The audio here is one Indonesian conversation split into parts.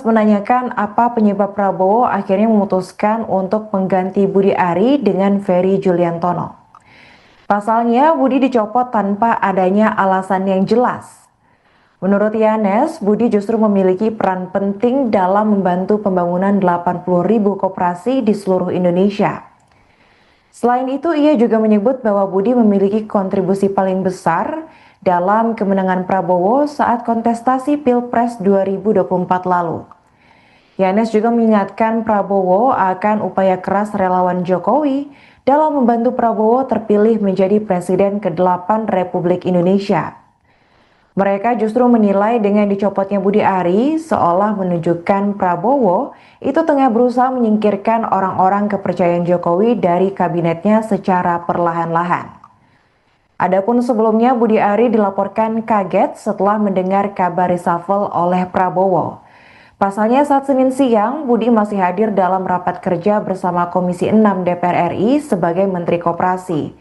menanyakan apa penyebab Prabowo akhirnya memutuskan untuk mengganti Budi Ari dengan Ferry Juliantono. Pasalnya, Budi dicopot tanpa adanya alasan yang jelas. Menurut Yanes, Budi justru memiliki peran penting dalam membantu pembangunan 80.000 koperasi di seluruh Indonesia. Selain itu, ia juga menyebut bahwa Budi memiliki kontribusi paling besar dalam kemenangan Prabowo saat kontestasi Pilpres 2024 lalu. Yanes juga mengingatkan Prabowo akan upaya keras relawan Jokowi dalam membantu Prabowo terpilih menjadi Presiden ke-8 Republik Indonesia. Mereka justru menilai dengan dicopotnya Budi Ari seolah menunjukkan Prabowo itu tengah berusaha menyingkirkan orang-orang kepercayaan Jokowi dari kabinetnya secara perlahan-lahan. Adapun sebelumnya Budi Ari dilaporkan kaget setelah mendengar kabar reshuffle oleh Prabowo. Pasalnya saat Senin siang, Budi masih hadir dalam rapat kerja bersama Komisi 6 DPR RI sebagai Menteri Koperasi.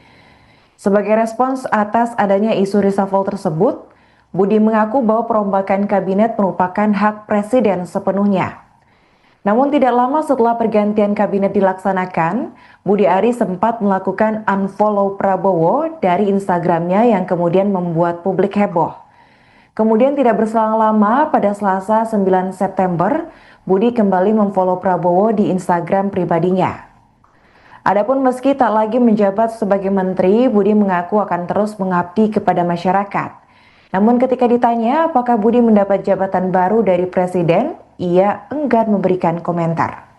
Sebagai respons atas adanya isu reshuffle tersebut, Budi mengaku bahwa perombakan kabinet merupakan hak Presiden sepenuhnya. Namun tidak lama setelah pergantian kabinet dilaksanakan, Budi Ari sempat melakukan unfollow Prabowo dari Instagramnya yang kemudian membuat publik heboh. Kemudian tidak berselang lama, pada Selasa 9 September, Budi kembali memfollow Prabowo di Instagram pribadinya. Adapun meski tak lagi menjabat sebagai menteri, Budi mengaku akan terus mengabdi kepada masyarakat. Namun ketika ditanya apakah Budi mendapat jabatan baru dari Presiden, ia enggan memberikan komentar.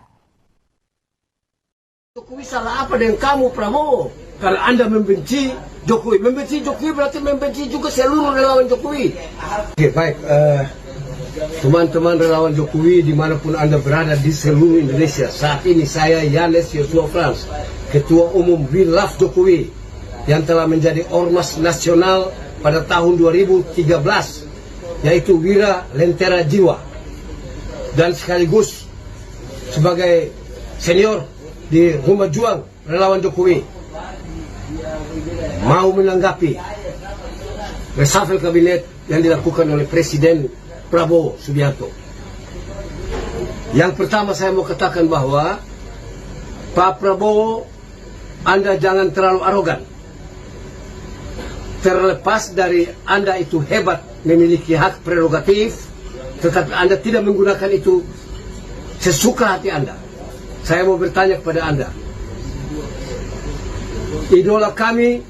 Jokowi salah apa dengan kamu, Prabowo? Kalau Anda membenci Jokowi, berarti membenci juga seluruh relawan Jokowi. Oke, baik, teman-teman relawan Jokowi dimanapun Anda berada di seluruh Indonesia. Saat ini saya Yanes Yosua Frans, Ketua Umum We Love Jokowi, yang telah menjadi Ormas Nasional pada tahun 2013, yaitu Wira Lentera Jiwa, dan sekaligus sebagai senior di Rumah Juang Relawan Jokowi, mau menanggapi reshuffle kabinet yang dilakukan oleh Presiden Prabowo Subianto. Yang pertama saya mau katakan bahwa Pak Prabowo, Anda jangan terlalu arogan. Terlepas dari Anda itu hebat, memiliki hak prerogatif, tetapi Anda tidak menggunakan itu sesuka hati Anda. Saya mau bertanya kepada Anda, idola kami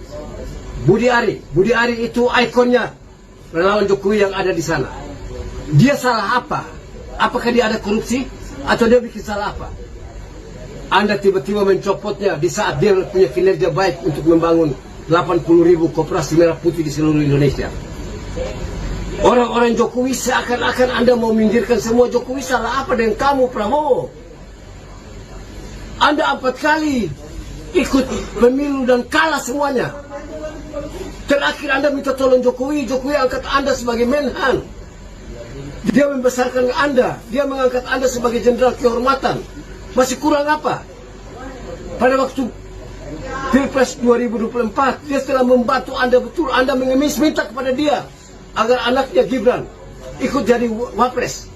Budi Ari itu ikonnya relawan Jokowi yang ada di sana. Dia salah apa? Apakah dia ada korupsi atau dia bikin salah apa? Anda tiba-tiba mencopotnya di saat dia punya kinerja baik untuk membangun 80.000 koperasi merah putih di seluruh Indonesia. Orang-orang Jokowi seakan-akan Anda mau minggirkan semua. Jokowi salah apa dengan kamu, Prabowo? Anda 4 kali ikut pemilu dan kalah semuanya. Terakhir Anda minta tolong Jokowi, Jokowi angkat Anda sebagai Menhan. Dia membesarkan Anda, dia mengangkat Anda sebagai jenderal kehormatan. Masih kurang apa? Pada waktu Pilpres 2024, dia telah membantu Anda betul. Anda mengemis minta kepada dia agar anaknya Gibran ikut jadi wapres.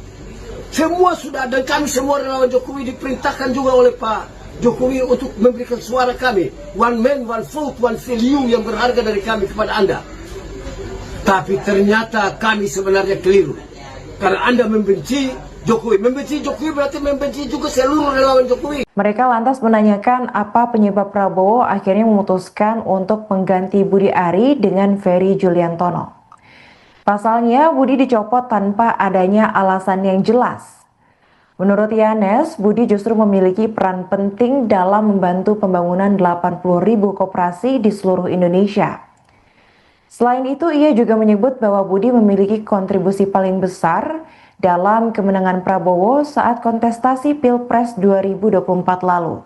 Semua sudah, dan kami semua relawan Jokowi diperintahkan juga oleh Pak Jokowi untuk memberikan suara kami. One man, one vote, one value yang berharga dari kami kepada Anda. Tapi ternyata kami sebenarnya keliru. Karena Anda membenci Jokowi. Membenci Jokowi berarti membenci juga seluruh relawan Jokowi. Mereka lantas menanyakan apa penyebab Prabowo akhirnya memutuskan untuk mengganti Budi Ari dengan Ferry Juliantono. Pasalnya, Budi dicopot tanpa adanya alasan yang jelas. Menurut Yanes, Budi justru memiliki peran penting dalam membantu pembangunan 80.000 koperasi di seluruh Indonesia. Selain itu, ia juga menyebut bahwa Budi memiliki kontribusi paling besar dalam kemenangan Prabowo saat kontestasi Pilpres 2024 lalu.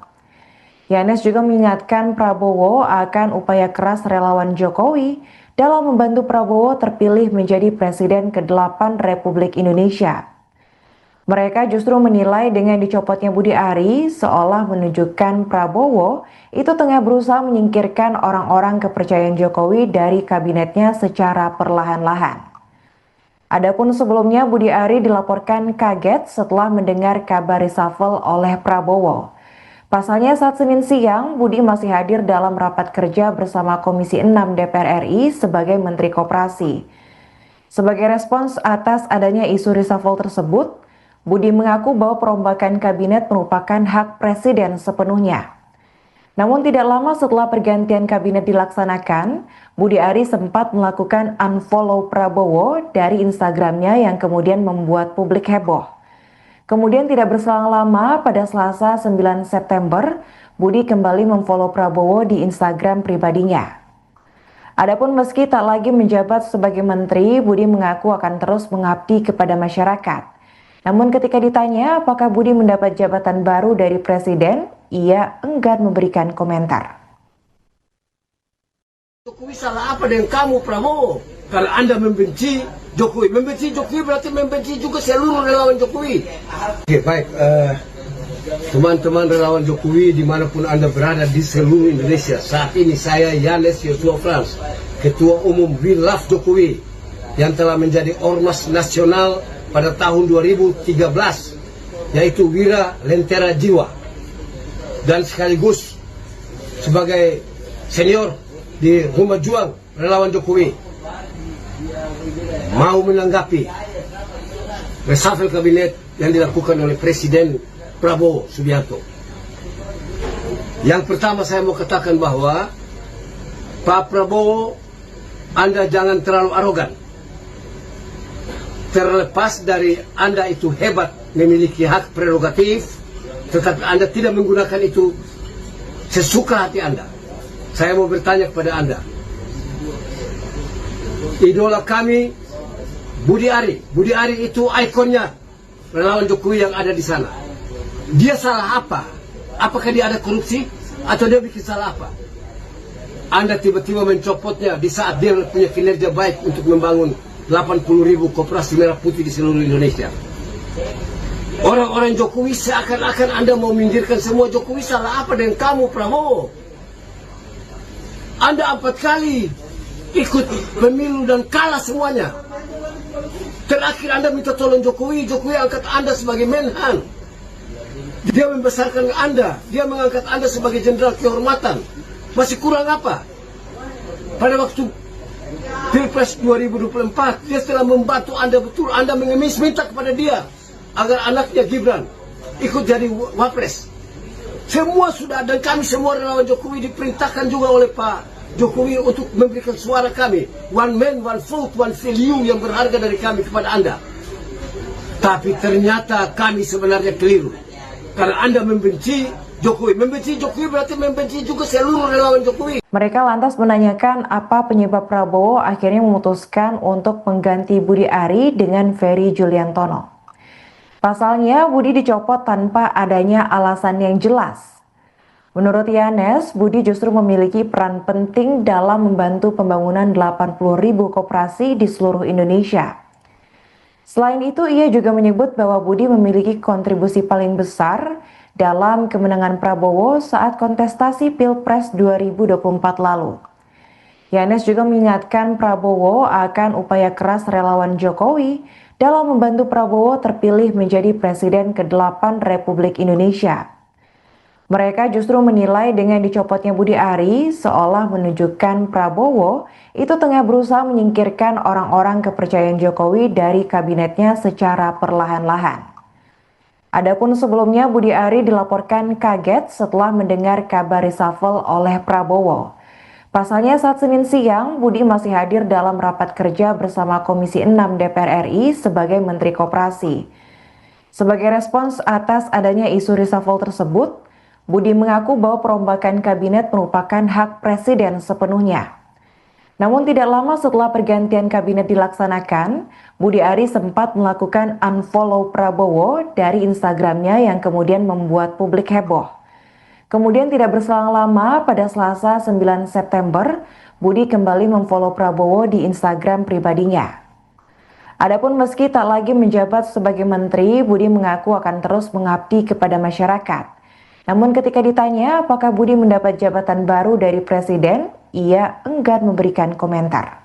Yanes juga mengingatkan Prabowo akan upaya keras relawan Jokowi dalam membantu Prabowo terpilih menjadi Presiden ke-8 Republik Indonesia. Mereka justru menilai dengan dicopotnya Budi Ari seolah menunjukkan Prabowo itu tengah berusaha menyingkirkan orang-orang kepercayaan Jokowi dari kabinetnya secara perlahan-lahan. Adapun sebelumnya Budi Ari dilaporkan kaget setelah mendengar kabar reshuffle oleh Prabowo. Pasalnya saat Senin siang, Budi masih hadir dalam rapat kerja bersama Komisi 6 DPR RI sebagai Menteri Koperasi. Sebagai respons atas adanya isu reshuffle tersebut, Budi mengaku bahwa perombakan kabinet merupakan hak Presiden sepenuhnya. Namun tidak lama setelah pergantian kabinet dilaksanakan, Budi Ari sempat melakukan unfollow Prabowo dari Instagramnya yang kemudian membuat publik heboh. Kemudian tidak berselang lama, pada Selasa 9 September, Budi kembali memfollow Prabowo di Instagram pribadinya. Adapun meski tak lagi menjabat sebagai menteri, Budi mengaku akan terus mengabdi kepada masyarakat. Namun ketika ditanya apakah Budi mendapat jabatan baru dari Presiden, ia enggan memberikan komentar. Jokowi salah apa dengan kamu, Prabowo? Kalau Anda membenci Jokowi, berarti membenci juga seluruh relawan Jokowi. Oke, baik. Teman-teman relawan Jokowi dimanapun Anda berada di seluruh Indonesia, saat ini saya Yanes Yosua Frans, Ketua Umum We Love Jokowi, yang telah menjadi ormas nasional pada tahun 2013, yaitu Wira Lentera Jiwa, dan sekaligus sebagai senior di Rumah Juang Relawan Jokowi, mau menanggapi reshuffle kabinet yang dilakukan oleh Presiden Prabowo Subianto. Yang pertama saya mau katakan bahwa Pak Prabowo, Anda jangan terlalu arogan. Terlepas dari Anda itu hebat, memiliki hak prerogatif, tetapi Anda tidak menggunakan itu sesuka hati Anda. Saya mau bertanya kepada Anda, idola kami Budi Ari. Budi Ari itu ikonnya relawan Jokowi yang ada di sana. Dia salah apa? Apakah dia ada korupsi? Atau dia bikin salah apa? Anda tiba-tiba mencopotnya di saat dia punya kinerja baik untuk membangun 80.000 koperasi merah putih di seluruh Indonesia. Orang-orang Jokowi seakan-akan Anda mau minggirkan semua. Jokowi salah apa dengan kamu, Prabowo? Anda 4 kali ikut pemilu dan kalah semuanya. Terakhir Anda minta tolong Jokowi, Jokowi angkat Anda sebagai Menhan. Dia membesarkan Anda, dia mengangkat Anda sebagai jenderal kehormatan. Masih kurang apa? Pada waktu Pilpres 2024, dia telah membantu Anda betul. Anda mengemis, minta kepada dia agar anaknya Gibran ikut jadi wapres. Semua sudah, dan kami semua relawan Jokowi diperintahkan juga oleh Pak Jokowi untuk memberikan suara kami. One man, one vote, one value yang berharga dari kami kepada Anda. Tapi ternyata kami sebenarnya keliru. Karena Anda membenci Jokowi. Membenci Jokowi berarti membenci juga seluruh relawan Jokowi. Mereka lantas menanyakan apa penyebab Prabowo akhirnya memutuskan untuk mengganti Budi Ari dengan Ferry Juliantono. Pasalnya, Budi dicopot tanpa adanya alasan yang jelas. Menurut Yanes, Budi justru memiliki peran penting dalam membantu pembangunan 80.000 koperasi di seluruh Indonesia. Selain itu, ia juga menyebut bahwa Budi memiliki kontribusi paling besar dalam kemenangan Prabowo saat kontestasi Pilpres 2024 lalu. Yanes juga mengingatkan Prabowo akan upaya keras relawan Jokowi dalam membantu Prabowo terpilih menjadi Presiden ke-8 Republik Indonesia. Mereka justru menilai dengan dicopotnya Budi Ari seolah menunjukkan Prabowo itu tengah berusaha menyingkirkan orang-orang kepercayaan Jokowi dari kabinetnya secara perlahan-lahan. Adapun sebelumnya Budi Ari dilaporkan kaget setelah mendengar kabar reshuffle oleh Prabowo. Pasalnya saat Senin siang, Budi masih hadir dalam rapat kerja bersama Komisi 6 DPR RI sebagai Menteri Koperasi. Sebagai respons atas adanya isu reshuffle tersebut, Budi mengaku bahwa perombakan kabinet merupakan hak Presiden sepenuhnya. Namun tidak lama setelah pergantian kabinet dilaksanakan, Budi Ari sempat melakukan unfollow Prabowo dari Instagramnya yang kemudian membuat publik heboh. Kemudian tidak berselang lama, pada Selasa 9 September, Budi kembali memfollow Prabowo di Instagram pribadinya. Adapun meski tak lagi menjabat sebagai menteri, Budi mengaku akan terus mengabdi kepada masyarakat. Namun ketika ditanya apakah Budi mendapat jabatan baru dari Presiden, ia enggan memberikan komentar.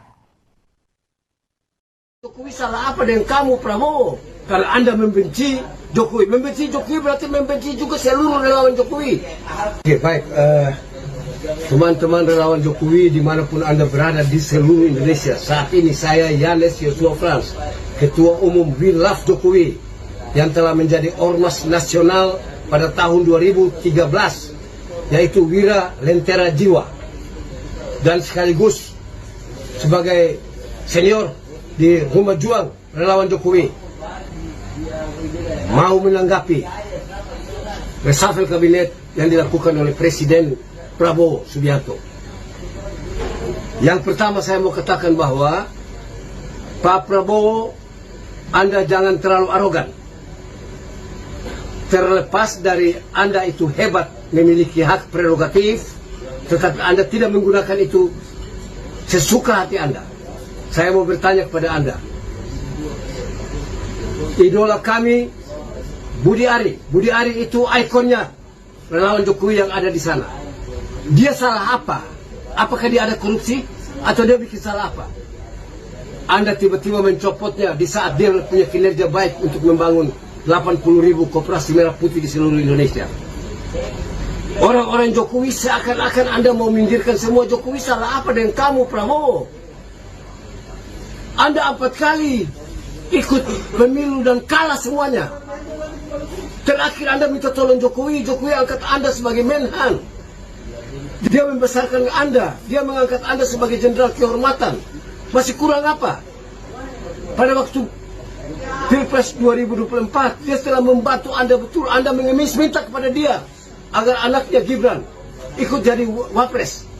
Jokowi salah apa dengan kamu, Prabowo? Kalau Anda membenci Jokowi. Membenci Jokowi berarti membenci juga seluruh relawan Jokowi. Oke, baik. Teman-teman relawan Jokowi dimanapun Anda berada di seluruh Indonesia. Saat ini saya Yanes Yosua Frans, Ketua Umum We Love Jokowi, yang telah menjadi Ormas Nasional pada tahun 2013, yaitu Wira Lentera Jiwa, dan sekaligus sebagai senior di Rumah Juang Relawan Jokowi, mau menanggapi reshuffle kabinet yang dilakukan oleh Presiden Prabowo Subianto. Yang pertama saya mau katakan bahwa Pak Prabowo, Anda jangan terlalu arogan. Terlepas dari Anda itu hebat, memiliki hak prerogatif, tetapi Anda tidak menggunakan itu sesuka hati Anda. Saya mau bertanya kepada Anda. Idola kami Budi Ari. Budi Ari itu ikonnya relawan Jokowi yang ada di sana. Dia salah apa? Apakah dia ada korupsi? Atau dia bikin salah apa? Anda tiba-tiba mencopotnya di saat dia punya kinerja baik untuk membangun 80.000 koperasi merah putih di seluruh Indonesia. Orang-orang Jokowi seakan-akan Anda mau minggirkan semua. Jokowi salah apa dengan kamu, Prabowo? Anda 4 kali ikut pemilu dan kalah semuanya. Terakhir Anda minta tolong Jokowi. Jokowi angkat Anda sebagai Menhan. Dia membesarkan Anda. Dia mengangkat Anda sebagai jenderal kehormatan. Masih kurang apa? Pada waktu Pilpres 2024, dia telah membantu Anda betul. Anda mengemis minta kepada dia agar anaknya Gibran ikut jadi wapres.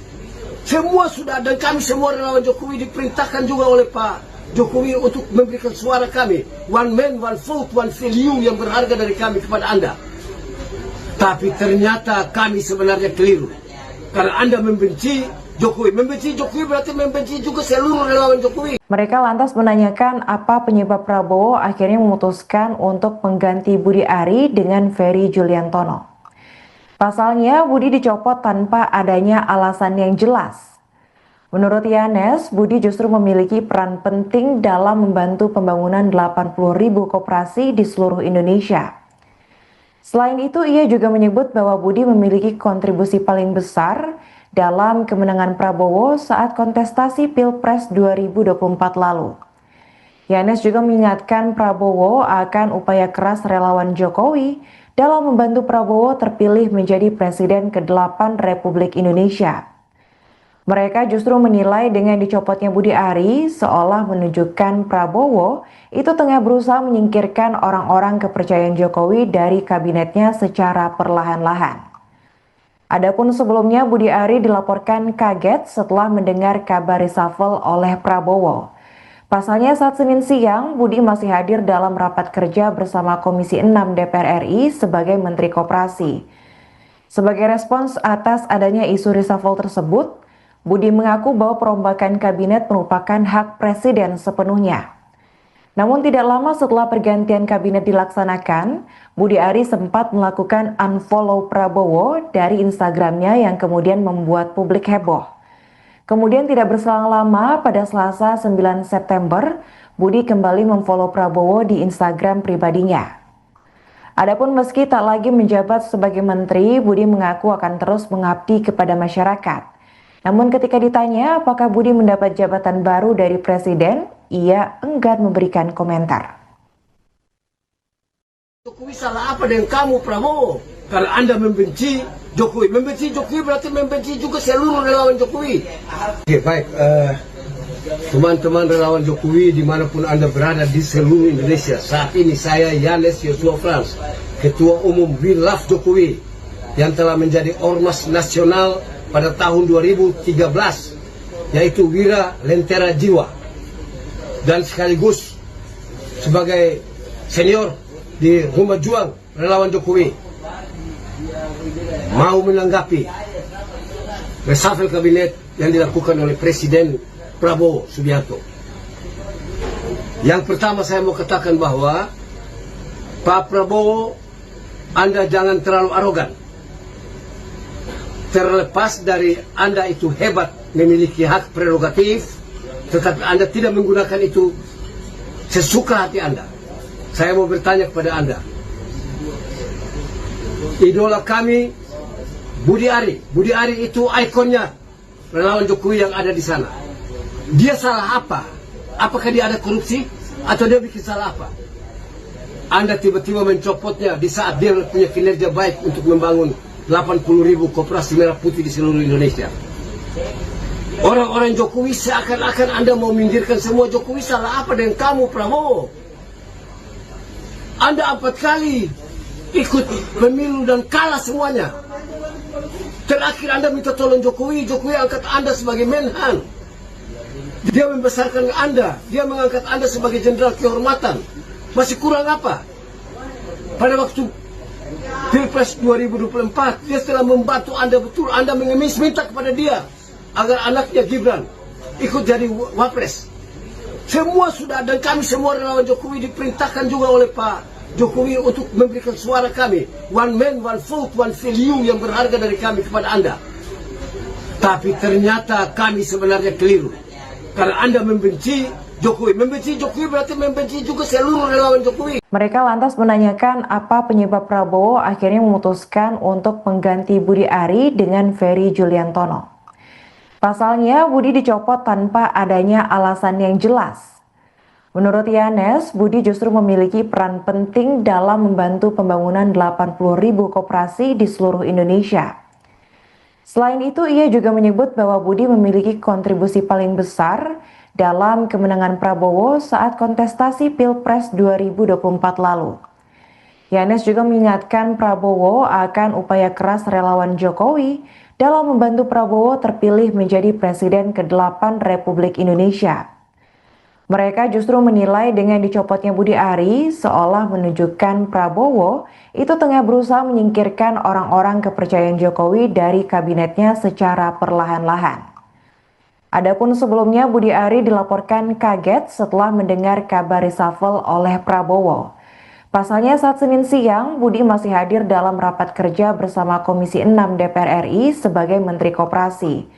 Semua sudah, dan kami semua relawan Jokowi diperintahkan juga oleh Pak Jokowi untuk memberikan suara kami. One man, one vote, one value yang berharga dari kami kepada Anda. Tapi ternyata kami sebenarnya keliru. Karena Anda membenci Jokowi. Membenci Jokowi berarti membenci juga seluruh relawan Jokowi. Mereka lantas menanyakan apa penyebab Prabowo akhirnya memutuskan untuk mengganti Budi Ari dengan Ferry Juliantono. Pasalnya, Budi dicopot tanpa adanya alasan yang jelas. Menurut Yanes, Budi justru memiliki peran penting dalam membantu pembangunan 80.000 koperasi di seluruh Indonesia. Selain itu, ia juga menyebut bahwa Budi memiliki kontribusi paling besar dalam kemenangan Prabowo saat kontestasi Pilpres 2024 lalu. Yanes juga mengingatkan Prabowo akan upaya keras relawan Jokowi dalam membantu Prabowo terpilih menjadi Presiden ke-8 Republik Indonesia. Mereka justru menilai dengan dicopotnya Budi Ari seolah menunjukkan Prabowo itu tengah berusaha menyingkirkan orang-orang kepercayaan Jokowi dari kabinetnya secara perlahan-lahan. Adapun sebelumnya Budi Ari dilaporkan kaget setelah mendengar kabar reshuffle oleh Prabowo. Pasalnya saat Senin siang, Budi masih hadir dalam rapat kerja bersama Komisi 6 DPR RI sebagai Menteri Koperasi. Sebagai respons atas adanya isu reshuffle tersebut, Budi mengaku bahwa perombakan kabinet merupakan hak Presiden sepenuhnya. Namun tidak lama setelah pergantian kabinet dilaksanakan, Budi Ari sempat melakukan unfollow Prabowo dari Instagramnya yang kemudian membuat publik heboh. Kemudian tidak berselang lama, pada Selasa 9 September, Budi kembali memfollow Prabowo di Instagram pribadinya. Adapun meski tak lagi menjabat sebagai menteri, Budi mengaku akan terus mengabdi kepada masyarakat. Namun ketika ditanya apakah Budi mendapat jabatan baru dari Presiden, ia enggan memberikan komentar. Jokowi salah apa dengan kamu, Prabowo? Kalau Anda membenci Jokowi. Membenci Jokowi berarti membenci juga seluruh relawan Jokowi. Oke, baik. Teman-teman relawan Jokowi dimanapun Anda berada di seluruh Indonesia. Saat ini saya Yanes Yosua Frans, Ketua Umum We Love Jokowi, yang telah menjadi Ormas Nasional pada tahun 2013, yaitu Wira Lentera Jiwa, dan sekaligus sebagai senior di Rumah Juang Relawan Jokowi, mau menanggapi reshuffle kabinet yang dilakukan oleh Presiden Prabowo Subianto. Yang pertama saya mau katakan bahwa Pak Prabowo, Anda jangan terlalu arogan. Terlepas dari Anda itu hebat, memiliki hak prerogatif, tetapi Anda tidak menggunakan itu sesuka hati Anda. Saya mau bertanya kepada Anda. Idola kami Budi Ari. Budi Ari itu ikonnya relawan Jokowi yang ada di sana. Dia salah apa? Apakah dia ada korupsi? Atau dia bikin salah apa? Anda tiba-tiba mencopotnya di saat dia punya kinerja baik untuk membangun 80.000 koperasi merah putih di seluruh Indonesia. Orang-orang Jokowi seakan-akan Anda mau minggirkan semua. Jokowi salah apa dengan kamu, Prabowo? Anda 4 kali ikut pemilu dan kalah semuanya. Terakhir Anda minta tolong Jokowi. Jokowi angkat Anda sebagai Menhan. Dia membesarkan Anda. Dia mengangkat Anda sebagai jenderal kehormatan. Masih kurang apa? Pada waktu Pilpres 2024, dia telah membantu Anda betul. Anda mengemis minta kepada dia agar anaknya Gibran ikut jadi wapres. Semua sudah, dan kami semua relawan Jokowi diperintahkan juga oleh Pak Jokowi untuk memberikan suara kami. One man, one vote, one value yang berharga dari kami kepada Anda. Tapi ternyata kami sebenarnya keliru. Karena Anda membenci Jokowi. Membenci Jokowi berarti membenci juga seluruh relawan Jokowi. Mereka lantas menanyakan apa penyebab Prabowo akhirnya memutuskan untuk mengganti Budi Ari dengan Ferry Juliantono. Pasalnya, Budi dicopot tanpa adanya alasan yang jelas. Menurut Yanes, Budi justru memiliki peran penting dalam membantu pembangunan 80.000 koperasi di seluruh Indonesia. Selain itu, ia juga menyebut bahwa Budi memiliki kontribusi paling besar dalam kemenangan Prabowo saat kontestasi Pilpres 2024 lalu. Yanes juga mengingatkan Prabowo akan upaya keras relawan Jokowi dalam membantu Prabowo terpilih menjadi Presiden ke-8 Republik Indonesia. Mereka justru menilai dengan dicopotnya Budi Ari seolah menunjukkan Prabowo itu tengah berusaha menyingkirkan orang-orang kepercayaan Jokowi dari kabinetnya secara perlahan-lahan. Adapun sebelumnya Budi Ari dilaporkan kaget setelah mendengar kabar reshuffle oleh Prabowo. Pasalnya saat Senin siang, Budi masih hadir dalam rapat kerja bersama Komisi 6 DPR RI sebagai Menteri Koperasi.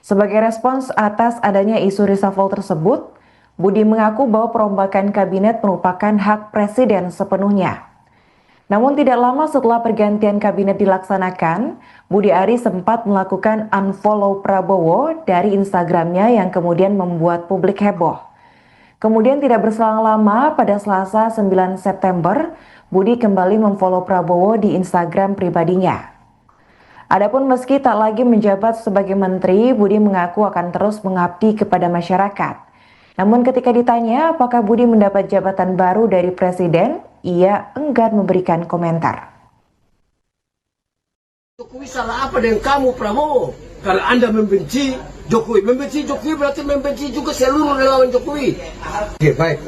Sebagai respons atas adanya isu reshuffle tersebut, Budi mengaku bahwa perombakan kabinet merupakan hak Presiden sepenuhnya. Namun tidak lama setelah pergantian kabinet dilaksanakan, Budi Ari sempat melakukan unfollow Prabowo dari Instagramnya yang kemudian membuat publik heboh. Kemudian tidak berselang lama, pada Selasa 9 September, Budi kembali memfollow Prabowo di Instagram pribadinya. Adapun meski tak lagi menjabat sebagai menteri, Budi mengaku akan terus mengabdi kepada masyarakat. Namun ketika ditanya apakah Budi mendapat jabatan baru dari Presiden, ia enggan memberikan komentar. Jokowi salah apa dengan kamu, Prabowo? Karena Anda membenci Jokowi. Membenci Jokowi berarti membenci juga seluruh relawan Jokowi. Oke, baik.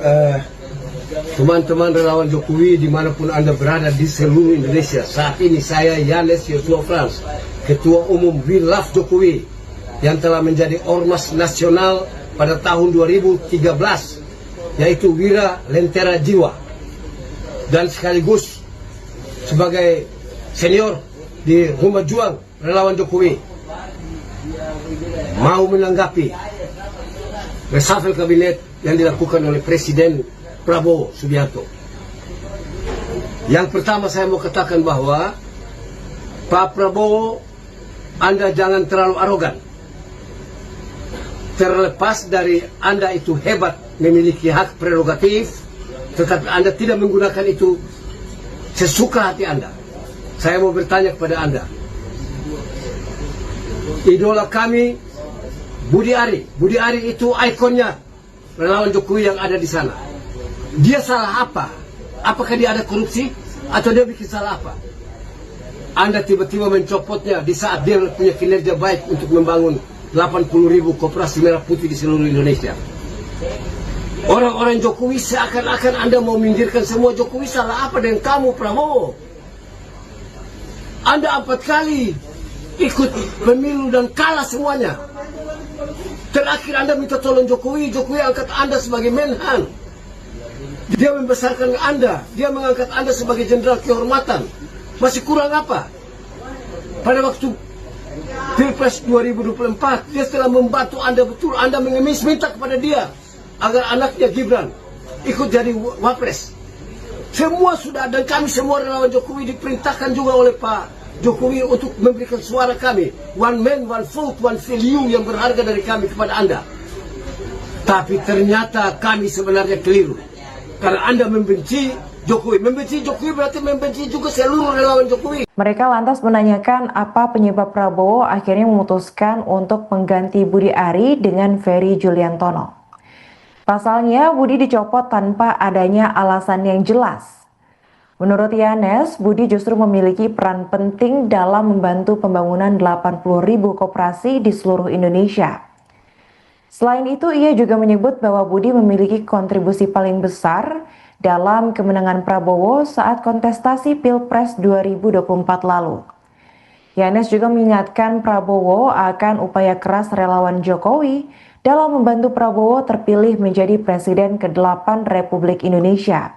Teman-teman relawan Jokowi dimanapun Anda berada di seluruh Indonesia. Saat ini saya Yanes Yosua Frans, Ketua Umum We Love Jokowi, yang telah menjadi ormas nasional pada tahun 2013, yaitu Wira Lentera Jiwa, dan sekaligus sebagai senior di Rumah Juang Relawan Jokowi, mau menanggapi reshuffle kabinet yang dilakukan oleh Presiden Prabowo Subianto. Yang pertama saya mau katakan bahwa Pak Prabowo, Anda jangan terlalu arogan. Terlepas dari Anda itu hebat, memiliki hak prerogatif, tetapi Anda tidak menggunakan itu sesuka hati Anda. Saya mau bertanya kepada Anda. Idola kami Budi Ari. Budi Ari itu ikonnya relawan Jokowi yang ada di sana. Dia salah apa? Apakah dia ada korupsi? Atau dia bikin salah apa? Anda tiba-tiba mencopotnya di saat dia punya kinerja baik untuk membangun 80.000 koperasi merah putih di seluruh Indonesia. Orang-orang Jokowi seakan-akan Anda mau minggirkan semua. Jokowi salah apa dengan kamu, Prabowo? Anda 4 kali ikut pemilu dan kalah semuanya. Terakhir Anda minta tolong Jokowi. Jokowi angkat Anda sebagai Menhan. Dia membesarkan Anda. Dia mengangkat Anda sebagai jenderal kehormatan. Masih kurang apa? Pada waktu Pilpres 2024, dia telah membantu Anda betul. Anda mengemis minta kepada dia agar anaknya Gibran ikut jadi wapres. Semua sudah, dan kami semua relawan Jokowi diperintahkan juga oleh Pak Jokowi untuk memberikan suara kami. One man, one vote, one value yang berharga dari kami kepada Anda. Tapi ternyata kami sebenarnya keliru. Karena Anda membenci Jokowi. Membenci Jokowi berarti membenci juga seluruh relawan Jokowi. Mereka lantas menanyakan apa penyebab Prabowo akhirnya memutuskan untuk mengganti Budi Ari dengan Ferry Juliantono. Pasalnya, Budi dicopot tanpa adanya alasan yang jelas. Menurut Yanes, Budi justru memiliki peran penting dalam membantu pembangunan 80.000 koperasi di seluruh Indonesia. Selain itu, ia juga menyebut bahwa Budi memiliki kontribusi paling besar dalam kemenangan Prabowo saat kontestasi Pilpres 2024 lalu. Yanes juga mengingatkan Prabowo akan upaya keras relawan Jokowi dalam membantu Prabowo terpilih menjadi Presiden ke-8 Republik Indonesia.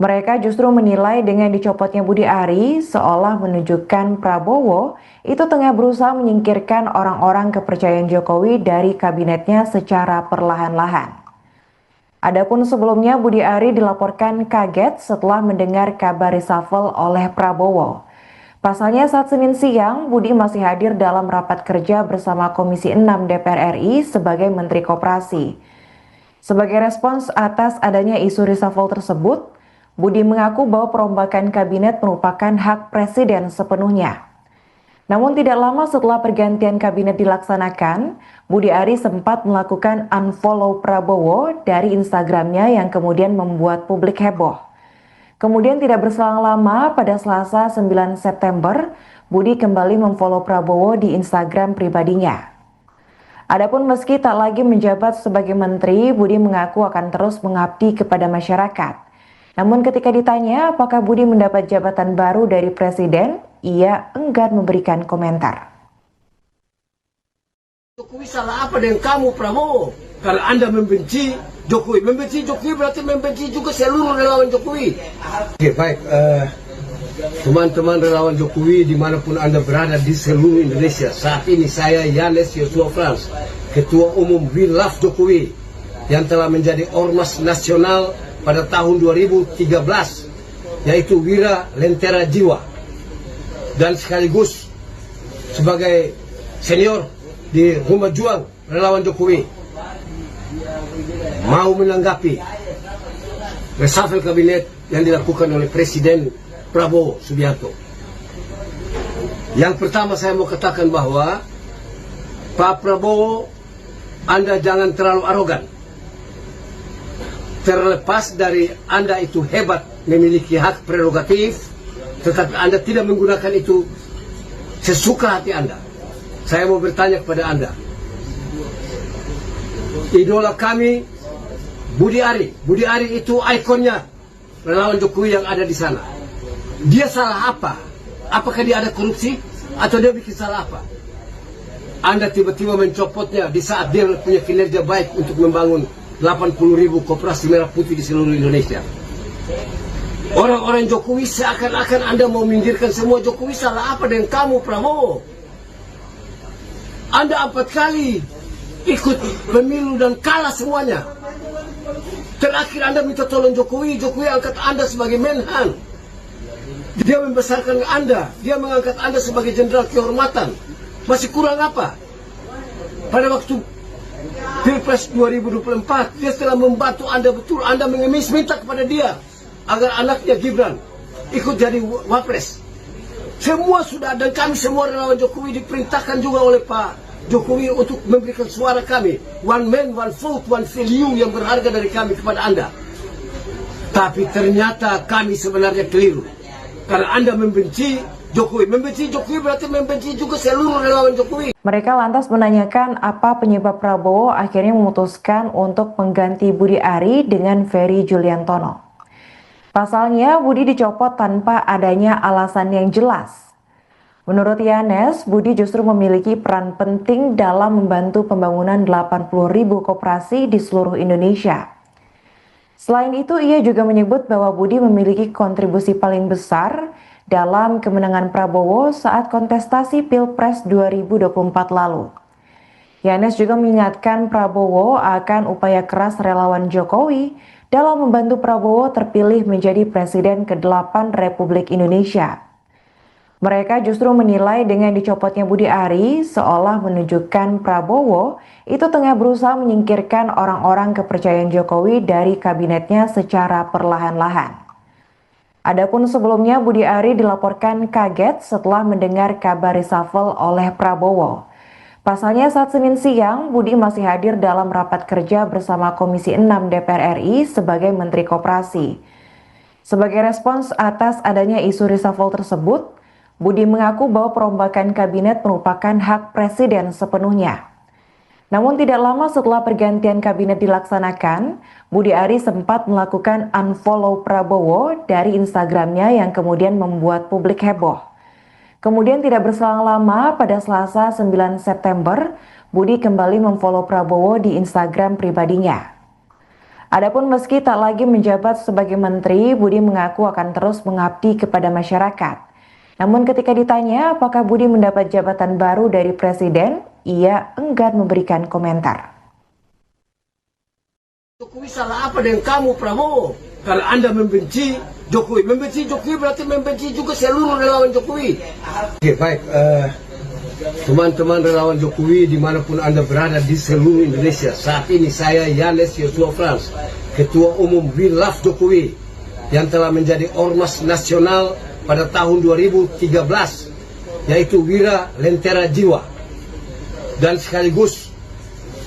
Mereka justru menilai dengan dicopotnya Budi Ari seolah menunjukkan Prabowo itu tengah berusaha menyingkirkan orang-orang kepercayaan Jokowi dari kabinetnya secara perlahan-lahan. Adapun sebelumnya Budi Ari dilaporkan kaget setelah mendengar kabar reshuffle oleh Prabowo. Pasalnya saat Senin siang, Budi masih hadir dalam rapat kerja bersama Komisi 6 DPR RI sebagai Menteri Koperasi. Sebagai respons atas adanya isu reshuffle tersebut, Budi mengaku bahwa perombakan kabinet merupakan hak Presiden sepenuhnya. Namun tidak lama setelah pergantian kabinet dilaksanakan, Budi Ari sempat melakukan unfollow Prabowo dari Instagramnya yang kemudian membuat publik heboh. Kemudian tidak berselang lama, pada Selasa 9 September, Budi kembali memfollow Prabowo di Instagram pribadinya. Adapun meski tak lagi menjabat sebagai menteri, Budi mengaku akan terus mengabdi kepada masyarakat. Namun ketika ditanya apakah Budi mendapat jabatan baru dari Presiden, ia enggan memberikan komentar. Jokowi salah apa dengan kamu, Prabowo? Kalau Anda membenci Jokowi. Membenci Jokowi berarti membenci juga seluruh relawan Jokowi. Oke, baik. Teman-teman relawan Jokowi dimanapun Anda berada di seluruh Indonesia. Saat ini saya Yanes Yosua Frans, Ketua Umum We Love Jokowi, yang telah menjadi Ormas Nasional pada tahun 2013, yaitu Wira Lentera Jiwa, dan sekaligus sebagai senior di Rumah Juang Relawan Jokowi, mau menanggapi reshuffle kabinet yang dilakukan oleh Presiden Prabowo Subianto. Yang pertama saya mau katakan bahwa Pak Prabowo, Anda jangan terlalu arogan. Terlepas dari Anda itu hebat, memiliki hak prerogatif, tetapi Anda tidak menggunakan itu sesuka hati Anda. Saya mau bertanya kepada Anda. Idola kami, Budi Ari. Budi Ari itu ikonnya relawan Jokowi yang ada di sana. Dia salah apa? Apakah dia ada korupsi? Atau dia bikin salah apa? Anda tiba-tiba mencopotnya di saat dia punya kinerja baik untuk membangun 80.000 koperasi merah putih di seluruh Indonesia. Orang-orang Jokowi seakan-akan Anda mau minggirkan semua. Jokowi salah apa dengan kamu, Prabowo? Anda 4 kali ikut pemilu dan kalah semuanya. Terakhir Anda minta tolong Jokowi, Jokowi angkat Anda sebagai Menhan. Dia membesarkan Anda, dia mengangkat Anda sebagai jenderal kehormatan. Masih kurang apa? Pada waktu Pilpres 2024, dia telah membantu Anda betul. Anda mengemis minta kepada dia agar anaknya Gibran ikut jadi wapres. Semua sudah, dan kami semua relawan Jokowi diperintahkan juga oleh Pak Jokowi untuk memberikan suara kami. One man, one vote, one value yang berharga dari kami kepada Anda. Tapi ternyata kami sebenarnya keliru. Karena Anda membenci Jokowi. Membenci Jokowi berarti membenci juga seluruh relawan Jokowi. Mereka lantas menanyakan apa penyebab Prabowo akhirnya memutuskan untuk mengganti Budi Ari dengan Ferry Juliantono. Pasalnya, Budi dicopot tanpa adanya alasan yang jelas. Menurut Yanes, Budi justru memiliki peran penting dalam membantu pembangunan 80.000 koperasi di seluruh Indonesia. Selain itu, ia juga menyebut bahwa Budi memiliki kontribusi paling besar dalam kemenangan Prabowo saat kontestasi Pilpres 2024 lalu. Yanes juga mengingatkan Prabowo akan upaya keras relawan Jokowi dalam membantu Prabowo terpilih menjadi Presiden ke-8 Republik Indonesia. Mereka justru menilai dengan dicopotnya Budi Ari seolah menunjukkan Prabowo itu tengah berusaha menyingkirkan orang-orang kepercayaan Jokowi dari kabinetnya secara perlahan-lahan. Adapun sebelumnya Budi Ari dilaporkan kaget setelah mendengar kabar reshuffle oleh Prabowo. Pasalnya saat Senin siang, Budi masih hadir dalam rapat kerja bersama Komisi 6 DPR RI sebagai Menteri Koperasi. Sebagai respons atas adanya isu reshuffle tersebut, Budi mengaku bahwa perombakan kabinet merupakan hak Presiden sepenuhnya. Namun tidak lama setelah pergantian kabinet dilaksanakan, Budi Ari sempat melakukan unfollow Prabowo dari Instagramnya yang kemudian membuat publik heboh. Kemudian tidak berselang lama, pada Selasa 9 September, Budi kembali memfollow Prabowo di Instagram pribadinya. Adapun meski tak lagi menjabat sebagai menteri, Budi mengaku akan terus mengabdi kepada masyarakat. Namun ketika ditanya apakah Budi mendapat jabatan baru dari Presiden, ia enggan memberikan komentar. Jokowi salah apa dengan kamu, Prabowo? Kalau Anda membenci Jokowi. Membenci Jokowi berarti membenci juga seluruh relawan Jokowi. Oke, baik. Teman-teman relawan Jokowi dimanapun Anda berada di seluruh Indonesia. Saat ini saya Yanes Yosua Frans, Ketua Umum We Love Jokowi, yang telah menjadi ormas nasional pada tahun 2013, yaitu Wira Lentera Jiwa, dan sekaligus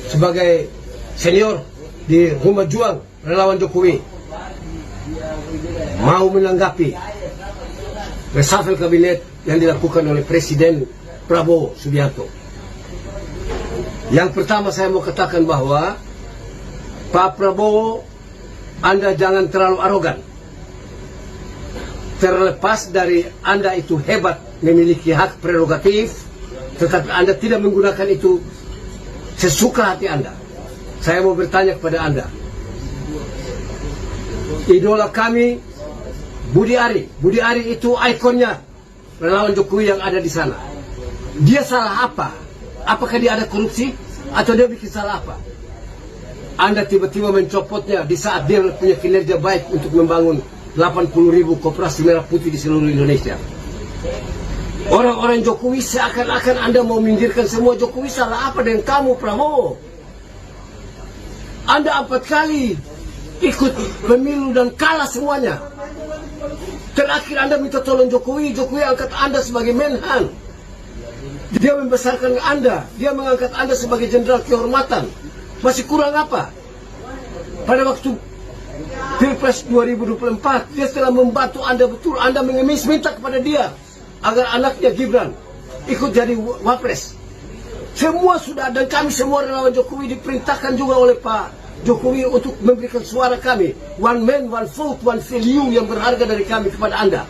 sebagai senior di Rumah Juang Relawan Jokowi, mau menanggapi reshuffle kabinet yang dilakukan oleh Presiden Prabowo Subianto. Yang pertama saya mau katakan bahwa Pak Prabowo, Anda jangan terlalu arogan. Terlepas dari Anda itu hebat memiliki hak prerogatif, tetapi Anda tidak menggunakan itu sesuka hati Anda. Saya mau bertanya kepada Anda, idola kami Budi Ari. Budi Ari itu ikonnya relawan Jokowi yang ada di sana. Dia salah apa? Apakah dia ada korupsi? Atau dia bikin salah apa? Anda tiba-tiba mencopotnya di saat dia punya kinerja baik untuk membangun 80.000 koperasi merah putih di seluruh Indonesia. Orang-orang Jokowi seakan-akan Anda mau minggirkan semua. Jokowi salah apa dengan kamu, Prabowo? Anda 4 kali ikut pemilu dan kalah semuanya. Terakhir Anda minta tolong Jokowi. Jokowi angkat Anda sebagai Menhan. Dia membesarkan Anda. Dia mengangkat Anda sebagai jenderal kehormatan. Masih kurang apa? Pada waktu Pilpres 2024, dia telah membantu Anda betul. Anda mengemis minta kepada dia agar anaknya Gibran ikut jadi wapres. Semua sudah, dan kami semua relawan Jokowi diperintahkan juga oleh Pak Jokowi untuk memberikan suara kami. One man, one vote, one value yang berharga dari kami kepada Anda.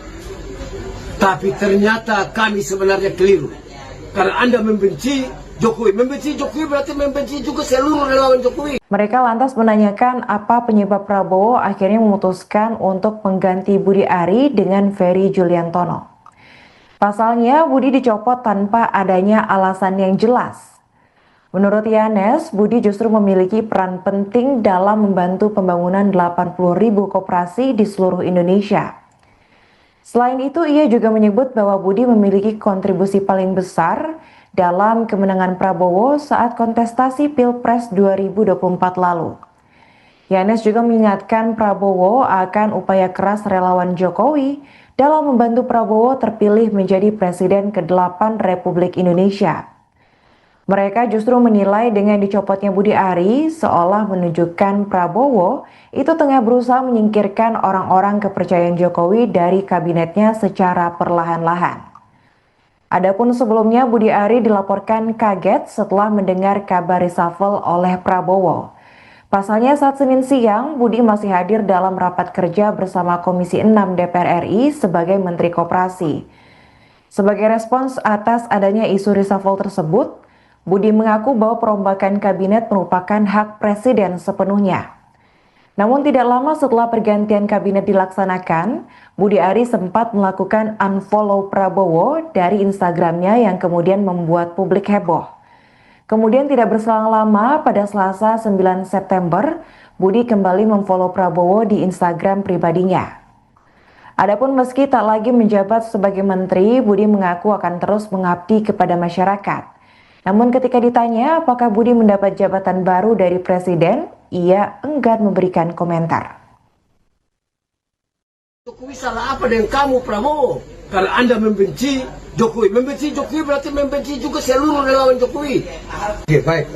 Tapi ternyata kami sebenarnya keliru. Karena Anda membenci Jokowi. Membenci Jokowi berarti membenci juga seluruh relawan Jokowi. Mereka lantas menanyakan apa penyebab Prabowo akhirnya memutuskan untuk mengganti Budi Ari dengan Ferry Juliantono. Pasalnya, Budi dicopot tanpa adanya alasan yang jelas. Menurut Yanes, Budi justru memiliki peran penting dalam membantu pembangunan 80.000 koperasi di seluruh Indonesia. Selain itu, ia juga menyebut bahwa Budi memiliki kontribusi paling besar dalam kemenangan Prabowo saat kontestasi Pilpres 2024 lalu. Yanes juga mengingatkan Prabowo akan upaya keras relawan Jokowi dalam membantu Prabowo terpilih menjadi Presiden ke-8 Republik Indonesia. Mereka justru menilai dengan dicopotnya Budi Ari seolah menunjukkan Prabowo itu tengah berusaha menyingkirkan orang-orang kepercayaan Jokowi dari kabinetnya secara perlahan-lahan. Adapun sebelumnya Budi Ari dilaporkan kaget setelah mendengar kabar reshuffle oleh Prabowo. Pasalnya saat Senin siang, Budi masih hadir dalam rapat kerja bersama Komisi 6 DPR RI sebagai Menteri Koperasi. Sebagai respons atas adanya isu reshuffle tersebut, Budi mengaku bahwa perombakan kabinet merupakan hak Presiden sepenuhnya. Namun tidak lama setelah pergantian kabinet dilaksanakan, Budi Ari sempat melakukan unfollow Prabowo dari Instagramnya yang kemudian membuat publik heboh. Kemudian tidak berselang lama, pada Selasa 9 September, Budi kembali memfollow Prabowo di Instagram pribadinya. Adapun meski tak lagi menjabat sebagai menteri, Budi mengaku akan terus mengabdi kepada masyarakat. Namun ketika ditanya apakah Budi mendapat jabatan baru dari presiden, ia enggan memberikan komentar. Jokowi salah apa dengan kamu, Prabowo? Kalau Anda membenci Jokowi. Membenci Jokowi berarti membenci juga seluruh relawan Jokowi. Oke, baik.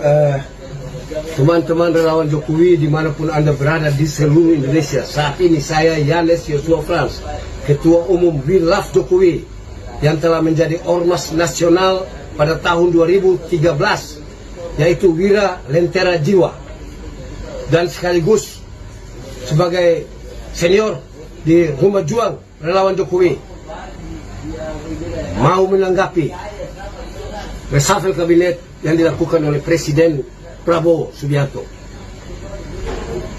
Teman-teman relawan Jokowi dimanapun Anda berada di seluruh Indonesia. Saat ini saya Yanes Yosua Frans, Ketua Umum We Love Jokowi, yang telah menjadi Ormas Nasional pada tahun 2013, yaitu Wira Lentera Jiwa, dan sekaligus sebagai senior di Rumah Juang Relawan Jokowi, mau menanggapi reshuffle kabinet yang dilakukan oleh Presiden Prabowo Subianto.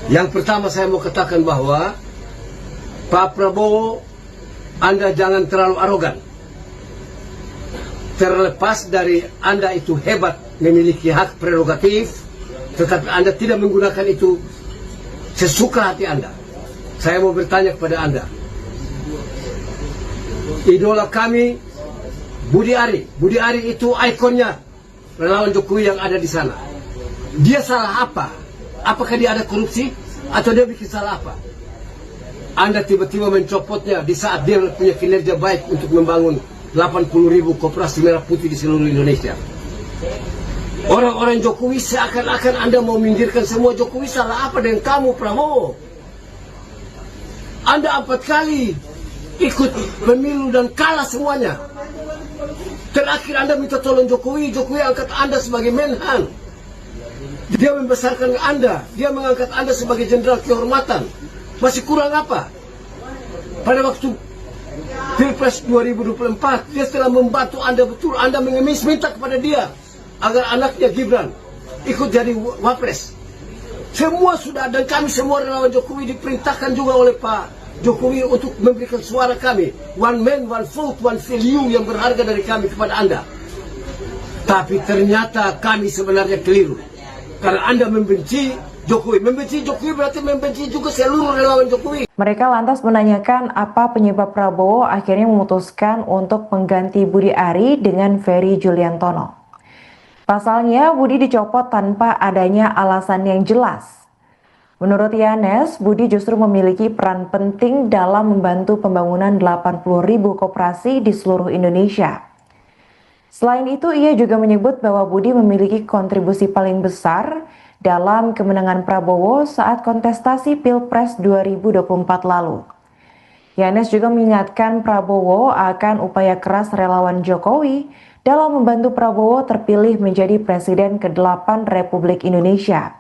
Yang pertama saya mau katakan bahwa Pak Prabowo, Anda jangan terlalu arogan. Terlepas dari Anda itu hebat memiliki hak prerogatif, tetapi Anda tidak menggunakan itu sesuka hati Anda. Saya mau bertanya kepada Anda. Idola kami Budi Ari. Budi Ari itu ikonnya relawan Jokowi yang ada di sana. Dia salah apa? Apakah dia ada korupsi? Atau dia bikin salah apa? Anda tiba-tiba mencopotnya di saat dia punya kinerja baik untuk membangun 80.000 koperasi merah putih di seluruh Indonesia. Orang-orang Jokowi seakan-akan Anda mau minggirkan semua. Jokowi salah apa dengan kamu, Prabowo? Anda 4 kali ikut pemilu dan kalah semuanya. Terakhir Anda minta tolong Jokowi. Jokowi angkat Anda sebagai Menhan. Dia membesarkan Anda. Dia mengangkat Anda sebagai jenderal kehormatan. Masih kurang apa? Pada waktu Pilpres 2024, dia telah membantu Anda betul. Anda mengemis minta kepada dia agar anaknya Gibran ikut jadi wapres. Semua sudah, dan kami semua relawan Jokowi diperintahkan juga oleh Pak Jokowi untuk memberikan suara kami. One man, one vote, one value yang berharga dari kami kepada Anda. Tapi ternyata kami sebenarnya keliru. Karena Anda membenci Jokowi. Membenci Jokowi berarti membenci juga seluruh relawan Jokowi. Mereka lantas menanyakan apa penyebab Prabowo akhirnya memutuskan untuk mengganti Budi Ari dengan Ferry Juliantono. Pasalnya, Budi dicopot tanpa adanya alasan yang jelas. Menurut Yanes, Budi justru memiliki peran penting dalam membantu pembangunan 80.000 koperasi di seluruh Indonesia. Selain itu, ia juga menyebut bahwa Budi memiliki kontribusi paling besar dalam kemenangan Prabowo saat kontestasi Pilpres 2024 lalu. Yanes juga mengingatkan Prabowo akan upaya keras relawan Jokowi dalam membantu Prabowo terpilih menjadi Presiden ke-8 Republik Indonesia.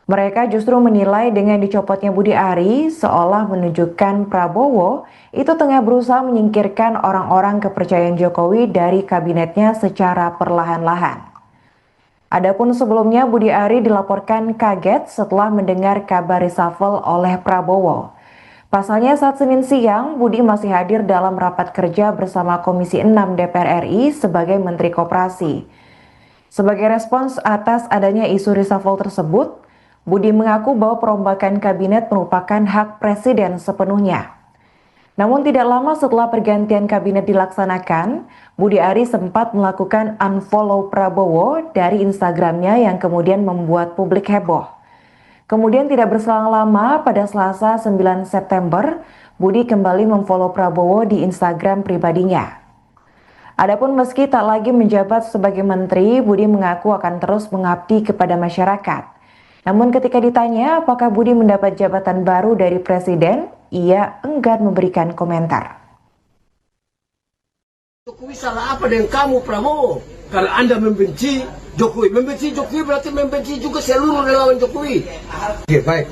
Mereka justru menilai dengan dicopotnya Budi Ari seolah menunjukkan Prabowo itu tengah berusaha menyingkirkan orang-orang kepercayaan Jokowi dari kabinetnya secara perlahan-lahan. Adapun sebelumnya Budi Ari dilaporkan kaget setelah mendengar kabar reshuffle oleh Prabowo. Pasalnya saat Senin siang, Budi masih hadir dalam rapat kerja bersama Komisi 6 DPR RI sebagai Menteri Koperasi. Sebagai respons atas adanya isu reshuffle tersebut, Budi mengaku bahwa perombakan kabinet merupakan hak Presiden sepenuhnya. Namun tidak lama setelah pergantian kabinet dilaksanakan, Budi Ari sempat melakukan unfollow Prabowo dari Instagramnya yang kemudian membuat publik heboh. Kemudian tidak berselang lama, pada Selasa 9 September, Budi kembali memfollow Prabowo di Instagram pribadinya. Adapun meski tak lagi menjabat sebagai menteri, Budi mengaku akan terus mengabdi kepada masyarakat. Namun ketika ditanya apakah Budi mendapat jabatan baru dari Presiden, ia enggan memberikan komentar. Jokowi salah apa dengan kamu, Prabowo? Kalau Anda membenci Jokowi. Membenci Jokowi berarti membenci juga seluruh relawan Jokowi. Oke, baik.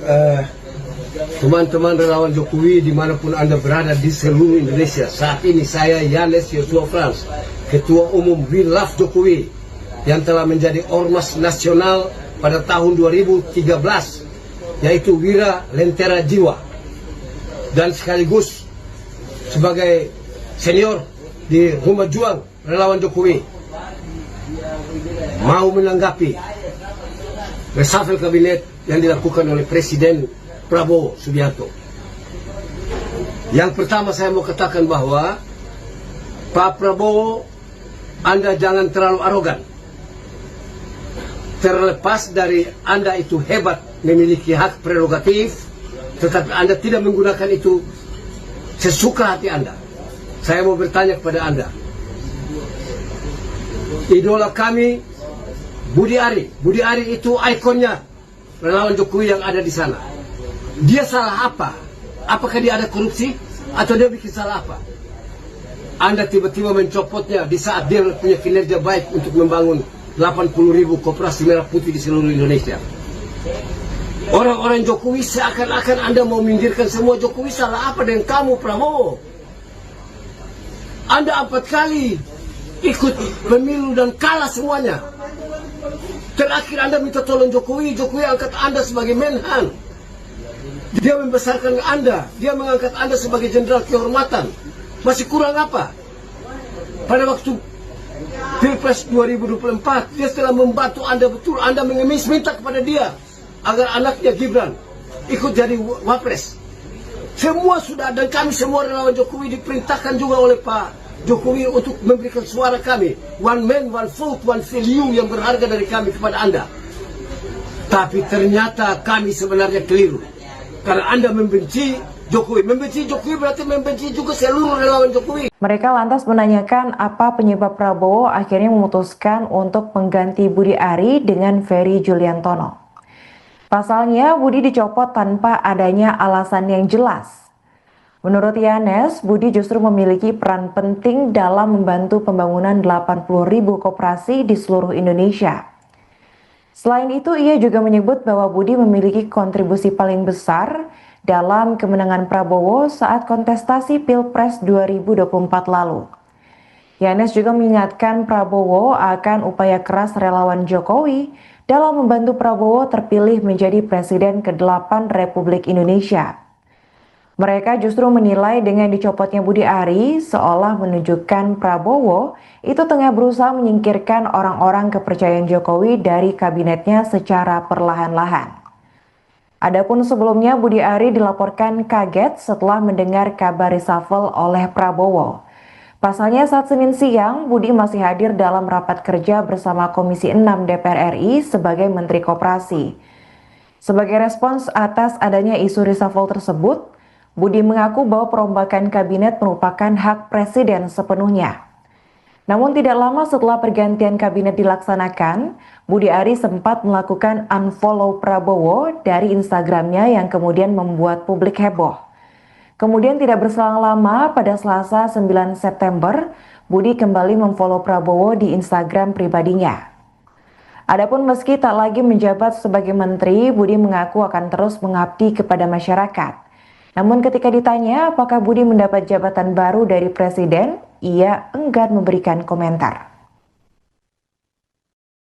Teman-teman relawan Jokowi dimanapun Anda berada di seluruh Indonesia. Saat ini saya Yanes Yosua Frans, Ketua Umum We Love Jokowi, yang telah menjadi Ormas Nasional pada tahun 2013, yaitu Wira Lentera Jiwa, dan sekaligus sebagai senior di Rumah Juang Relawan Jokowi, mau menanggapi reshuffle kabinet yang dilakukan oleh Presiden Prabowo Subianto. Yang pertama saya mau katakan bahwa Pak Prabowo, Anda jangan terlalu arogan. Terlepas dari Anda itu hebat memiliki hak prerogatif, tetapi Anda tidak menggunakan itu sesuka hati Anda. Saya mau bertanya kepada Anda, idola kami Budi Ari. Budi Ari itu ikonnya relawan Jokowi yang ada di sana. Dia salah apa? Apakah dia ada korupsi? Atau dia bikin salah apa? Anda tiba-tiba mencopotnya di saat dia punya kinerja baik untuk membangun 80.000 koperasi merah putih di seluruh Indonesia. Orang-orang Jokowi seakan-akan Anda mau minggirkan semua Jokowi. Salah apa dengan kamu, Prabowo? Anda 4 kali ikut pemilu dan kalah semuanya. Terakhir Anda minta tolong Jokowi. Jokowi angkat Anda sebagai Menhan. Dia membesarkan Anda. Dia mengangkat Anda sebagai jenderal kehormatan. Masih kurang apa? Pada waktu Pilpres 2024, dia telah membantu Anda betul. Anda mengemis minta kepada dia agar anaknya Gibran ikut jadi wapres. Semua sudah, dan kami semua relawan Jokowi diperintahkan juga oleh Pak Jokowi untuk memberikan suara kami. One man, one vote, one value yang berharga dari kami kepada Anda. Tapi ternyata kami sebenarnya keliru. Karena Anda membenci Jokowi. Membenci Jokowi berarti membenci juga seluruh relawan Jokowi. Mereka lantas menanyakan apa penyebab Prabowo akhirnya memutuskan untuk mengganti Budi Ari dengan Ferry Juliantono. Pasalnya, Budi dicopot tanpa adanya alasan yang jelas. Menurut Yanes, Budi justru memiliki peran penting dalam membantu pembangunan 80.000 koperasi di seluruh Indonesia. Selain itu, ia juga menyebut bahwa Budi memiliki kontribusi paling besar dalam kemenangan Prabowo saat kontestasi Pilpres 2024 lalu. Yanes juga mengingatkan Prabowo akan upaya keras relawan Jokowi dalam membantu Prabowo terpilih menjadi Presiden ke-8 Republik Indonesia. Mereka justru menilai dengan dicopotnya Budi Ari seolah menunjukkan Prabowo itu tengah berusaha menyingkirkan orang-orang kepercayaan Jokowi dari kabinetnya secara perlahan-lahan. Adapun sebelumnya Budi Ari dilaporkan kaget setelah mendengar kabar reshuffle oleh Prabowo. Pasalnya saat Senin siang, Budi masih hadir dalam rapat kerja bersama Komisi 6 DPR RI sebagai Menteri Koperasi. Sebagai respons atas adanya isu reshuffle tersebut, Budi mengaku bahwa perombakan kabinet merupakan hak Presiden sepenuhnya. Namun tidak lama setelah pergantian kabinet dilaksanakan, Budi Ari sempat melakukan unfollow Prabowo dari Instagramnya yang kemudian membuat publik heboh. Kemudian tidak berselang lama, pada Selasa 9 September, Budi kembali memfollow Prabowo di Instagram pribadinya. Adapun meski tak lagi menjabat sebagai menteri, Budi mengaku akan terus mengabdi kepada masyarakat. Namun ketika ditanya apakah Budi mendapat jabatan baru dari Presiden, ia enggan memberikan komentar.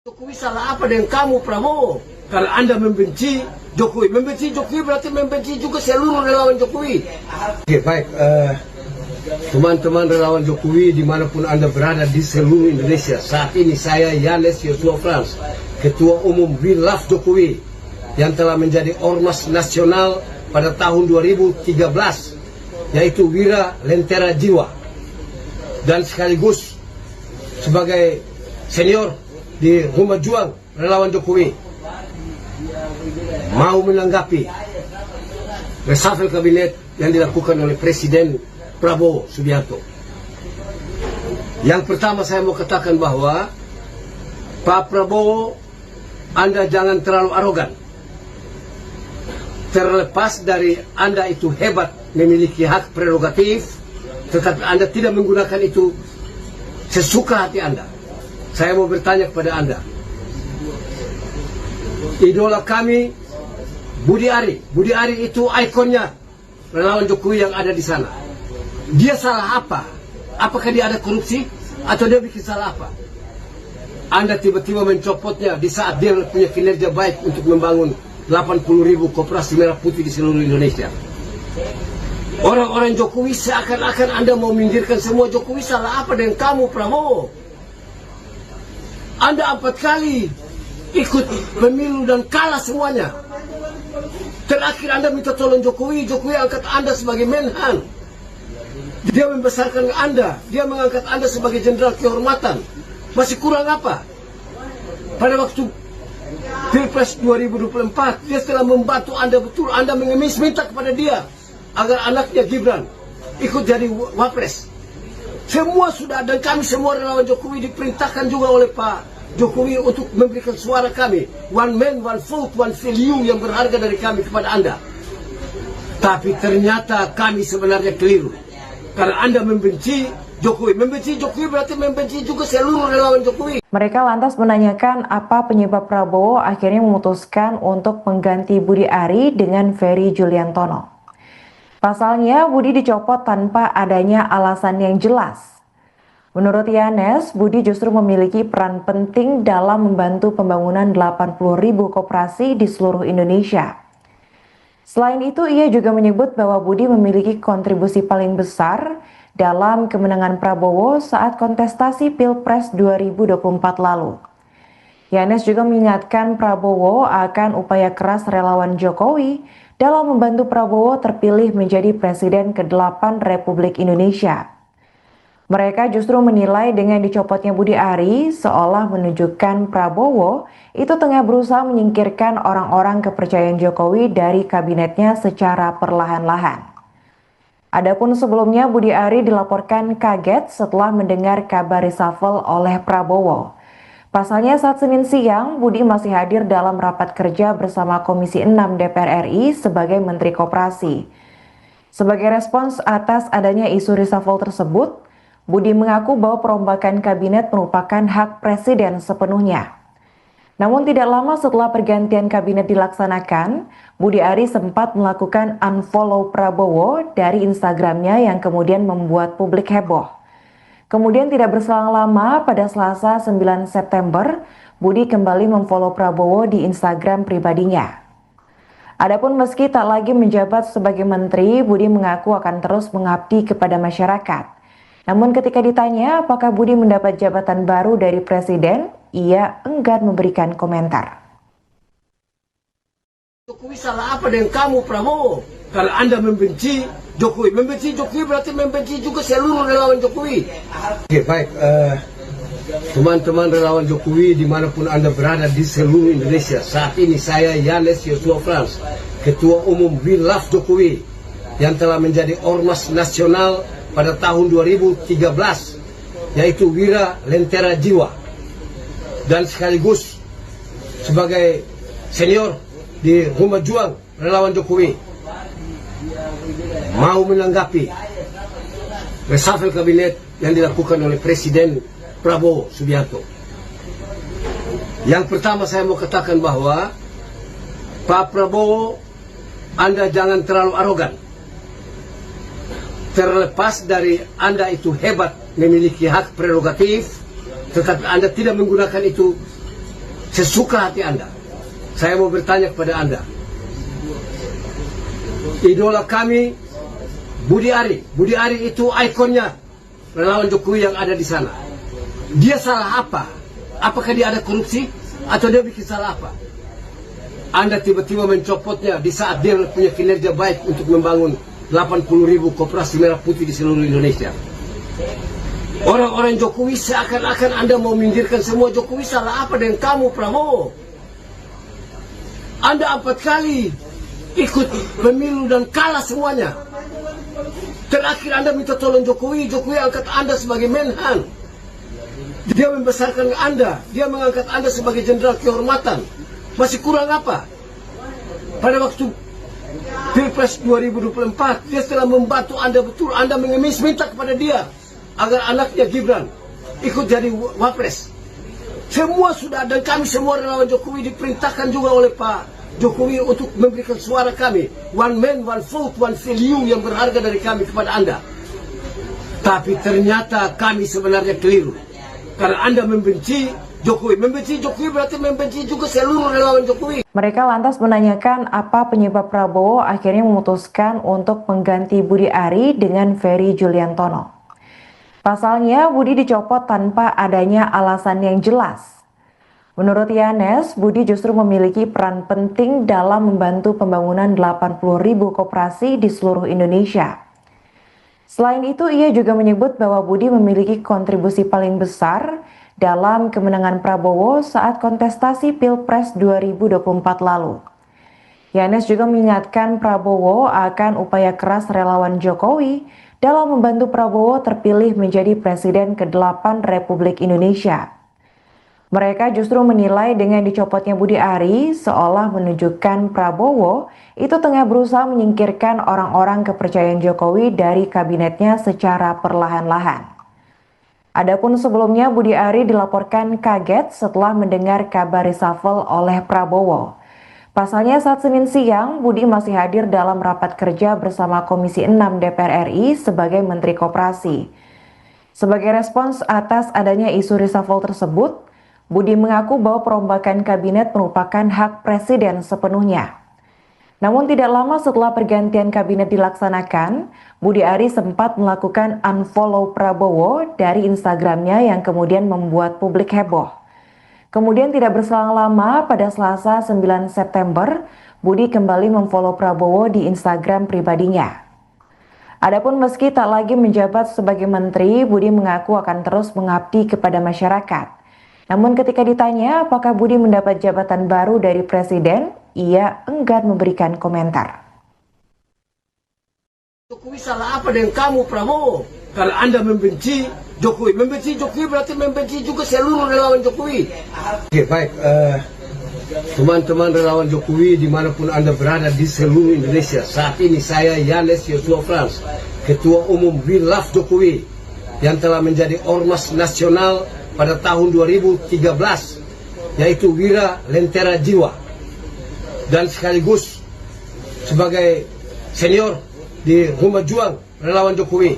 Jokowi salah apa dengan kamu, Prabowo? Karena Anda membenci Jokowi. Membenci Jokowi berarti membenci juga seluruh relawan Jokowi. Oke, baik. Teman-teman relawan Jokowi dimanapun Anda berada di seluruh Indonesia. Saat ini saya Yanes Yosua Frans, Ketua Umum We Love Jokowi, yang telah menjadi ormas nasional pada tahun 2013, yaitu Wira Lentera Jiwa, dan sekaligus sebagai senior di Rumah Juang Relawan Jokowi, mau menanggapi reshuffle kabinet yang dilakukan oleh Presiden Prabowo Subianto. Yang pertama saya mau katakan bahwa Pak Prabowo, Anda jangan terlalu arogan. Terlepas dari Anda itu hebat memiliki hak prerogatif, tetapi Anda tidak menggunakan itu sesuka hati Anda. Saya mau bertanya kepada Anda, idola kami Budi Ari. Budi Ari itu ikonnya relawan Jokowi yang ada di sana. Dia salah apa? Apakah dia ada korupsi? Atau dia bikin salah apa? Anda tiba-tiba mencopotnya di saat dia punya kinerja baik untuk membangun 80.000 koperasi merah putih di seluruh Indonesia. Orang-orang Jokowi seakan-akan Anda mau minggirkan semua Jokowi. Salah apa dengan kamu, Prabowo? Anda 4 kali ikut pemilu dan kalah semuanya. Terakhir Anda minta tolong Jokowi, Jokowi angkat Anda sebagai Menhan. Dia membesarkan Anda, dia mengangkat Anda sebagai jenderal kehormatan. Masih kurang apa? Pada waktu Pilpres 2024, dia telah membantu Anda betul. Anda mengemis minta kepada dia agar anaknya Gibran ikut jadi wapres. Semua sudah, dan kami semua relawan Jokowi diperintahkan juga oleh Pak Jokowi untuk memberikan suara kami. One man, one vote, one value yang berharga dari kami kepada Anda. Tapi ternyata kami sebenarnya keliru. Karena Anda membenci Jokowi. Membenci Jokowi berarti membenci juga seluruh relawan Jokowi. Mereka lantas menanyakan apa penyebab Prabowo akhirnya memutuskan untuk mengganti Budi Ari dengan Ferry Juliantono. Pasalnya, Budi dicopot tanpa adanya alasan yang jelas. Menurut Yanes, Budi justru memiliki peran penting dalam membantu pembangunan 80.000 koperasi di seluruh Indonesia. Selain itu, ia juga menyebut bahwa Budi memiliki kontribusi paling besar dalam kemenangan Prabowo saat kontestasi Pilpres 2024 lalu. Yanes juga mengingatkan Prabowo akan upaya keras relawan Jokowi dalam membantu Prabowo terpilih menjadi Presiden ke-8 Republik Indonesia. Mereka justru menilai dengan dicopotnya Budi Ari seolah menunjukkan Prabowo itu tengah berusaha menyingkirkan orang-orang kepercayaan Jokowi dari kabinetnya secara perlahan-lahan. Adapun sebelumnya Budi Ari dilaporkan kaget setelah mendengar kabar reshuffle oleh Prabowo. Pasalnya saat Senin siang, Budi masih hadir dalam rapat kerja bersama Komisi 6 DPR RI sebagai Menteri Koperasi. Sebagai respons atas adanya isu reshuffle tersebut, Budi mengaku bahwa perombakan kabinet merupakan hak Presiden sepenuhnya. Namun tidak lama setelah pergantian kabinet dilaksanakan, Budi Ari sempat melakukan unfollow Prabowo dari Instagramnya yang kemudian membuat publik heboh. Kemudian tidak berselang lama, pada Selasa 9 September, Budi kembali memfollow Prabowo di Instagram pribadinya. Adapun meski tak lagi menjabat sebagai menteri, Budi mengaku akan terus mengabdi kepada masyarakat. Namun ketika ditanya apakah Budi mendapat jabatan baru dari Presiden, ia enggan memberikan komentar. Jokowi salah apa dengan kamu, Prabowo? Kalau Anda membenci Jokowi. Membenci Jokowi berarti membenci juga seluruh relawan Jokowi. Oke, baik. Teman-teman relawan Jokowi dimanapun Anda berada di seluruh Indonesia. Saat ini saya Yanes Yosua Frans, Ketua Umum We Love Jokowi, yang telah menjadi ormas nasional pada tahun 2013, yaitu Wira Lentera Jiwa. Dan sekaligus sebagai senior di Rumah Juang Relawan Jokowi, mau menanggapi reshuffle kabinet yang dilakukan oleh Presiden Prabowo Subianto. Yang pertama saya mau katakan bahwa Pak Prabowo, Anda jangan terlalu arogan. Terlepas dari Anda itu hebat memiliki hak prerogatif, tetapi Anda tidak menggunakan itu sesuka hati Anda. Saya mau bertanya kepada Anda. Idola kami Budi Ari. Budi Ari itu ikonnya relawan Jokowi yang ada di sana. Dia salah apa? Apakah dia ada korupsi? Atau dia bikin salah apa? Anda tiba-tiba mencopotnya di saat dia punya kinerja baik untuk membangun 80.000 koperasi merah putih di seluruh Indonesia. Orang-orang Jokowi seakan-akan Anda mau minggirkan semua. Jokowi salah apa dengan kamu, Prabowo? Anda 4 kali ikut pemilu dan kalah semuanya. Terakhir Anda minta tolong Jokowi, Jokowi angkat Anda sebagai Menhan. Dia membesarkan Anda, dia mengangkat Anda sebagai jenderal kehormatan. Masih kurang apa? Pada waktu Pilpres 2024, dia telah membantu Anda betul. Anda mengemis minta kepada dia agar anaknya Gibran ikut jadi wapres. Semua sudah, dan kami semua relawan Jokowi diperintahkan juga oleh Pak Jokowi untuk memberikan suara kami. One man, one vote, one value yang berharga dari kami kepada Anda. Tapi ternyata kami sebenarnya keliru. Karena Anda membenci Jokowi. Membenci Jokowi berarti membenci juga seluruh relawan Jokowi. Mereka lantas menanyakan apa penyebab Prabowo akhirnya memutuskan untuk mengganti Budi Ari dengan Ferry Juliantono. Pasalnya, Budi dicopot tanpa adanya alasan yang jelas. Menurut Yanes, Budi justru memiliki peran penting dalam membantu pembangunan 80.000 koperasi di seluruh Indonesia. Selain itu, ia juga menyebut bahwa Budi memiliki kontribusi paling besar dalam kemenangan Prabowo saat kontestasi Pilpres 2024 lalu. Yanes juga mengingatkan Prabowo akan upaya keras relawan Jokowi dalam membantu Prabowo terpilih menjadi Presiden ke-8 Republik Indonesia. Mereka justru menilai dengan dicopotnya Budi Ari seolah menunjukkan Prabowo itu tengah berusaha menyingkirkan orang-orang kepercayaan Jokowi dari kabinetnya secara perlahan-lahan. Adapun sebelumnya Budi Ari dilaporkan kaget setelah mendengar kabar reshuffle oleh Prabowo. Pasalnya saat Senin siang, Budi masih hadir dalam rapat kerja bersama Komisi 6 DPR RI sebagai Menteri Koperasi. Sebagai respons atas adanya isu reshuffle tersebut, Budi mengaku bahwa perombakan kabinet merupakan hak presiden sepenuhnya. Namun tidak lama setelah pergantian kabinet dilaksanakan, Budi Ari sempat melakukan unfollow Prabowo dari Instagramnya yang kemudian membuat publik heboh. Kemudian tidak berselang lama, pada Selasa 9 September, Budi kembali memfollow Prabowo di Instagram pribadinya. Adapun meski tak lagi menjabat sebagai menteri, Budi mengaku akan terus mengabdi kepada masyarakat. Namun ketika ditanya apakah Budi mendapat jabatan baru dari Presiden, ia enggan memberikan komentar. Jokowi salah apa dengan kamu, Prabowo? Kalau Anda membenci Jokowi. Membenci Jokowi berarti membenci juga seluruh relawan Jokowi. Oke, baik. Teman-teman relawan Jokowi dimanapun Anda berada di seluruh Indonesia. Saat ini saya Yanes Yosua Frans, Ketua Umum We Love Jokowi, yang telah menjadi ormas nasional pada tahun 2013, yaitu Wira Lentera Jiwa, dan sekaligus sebagai senior di Rumah Juang Relawan Jokowi,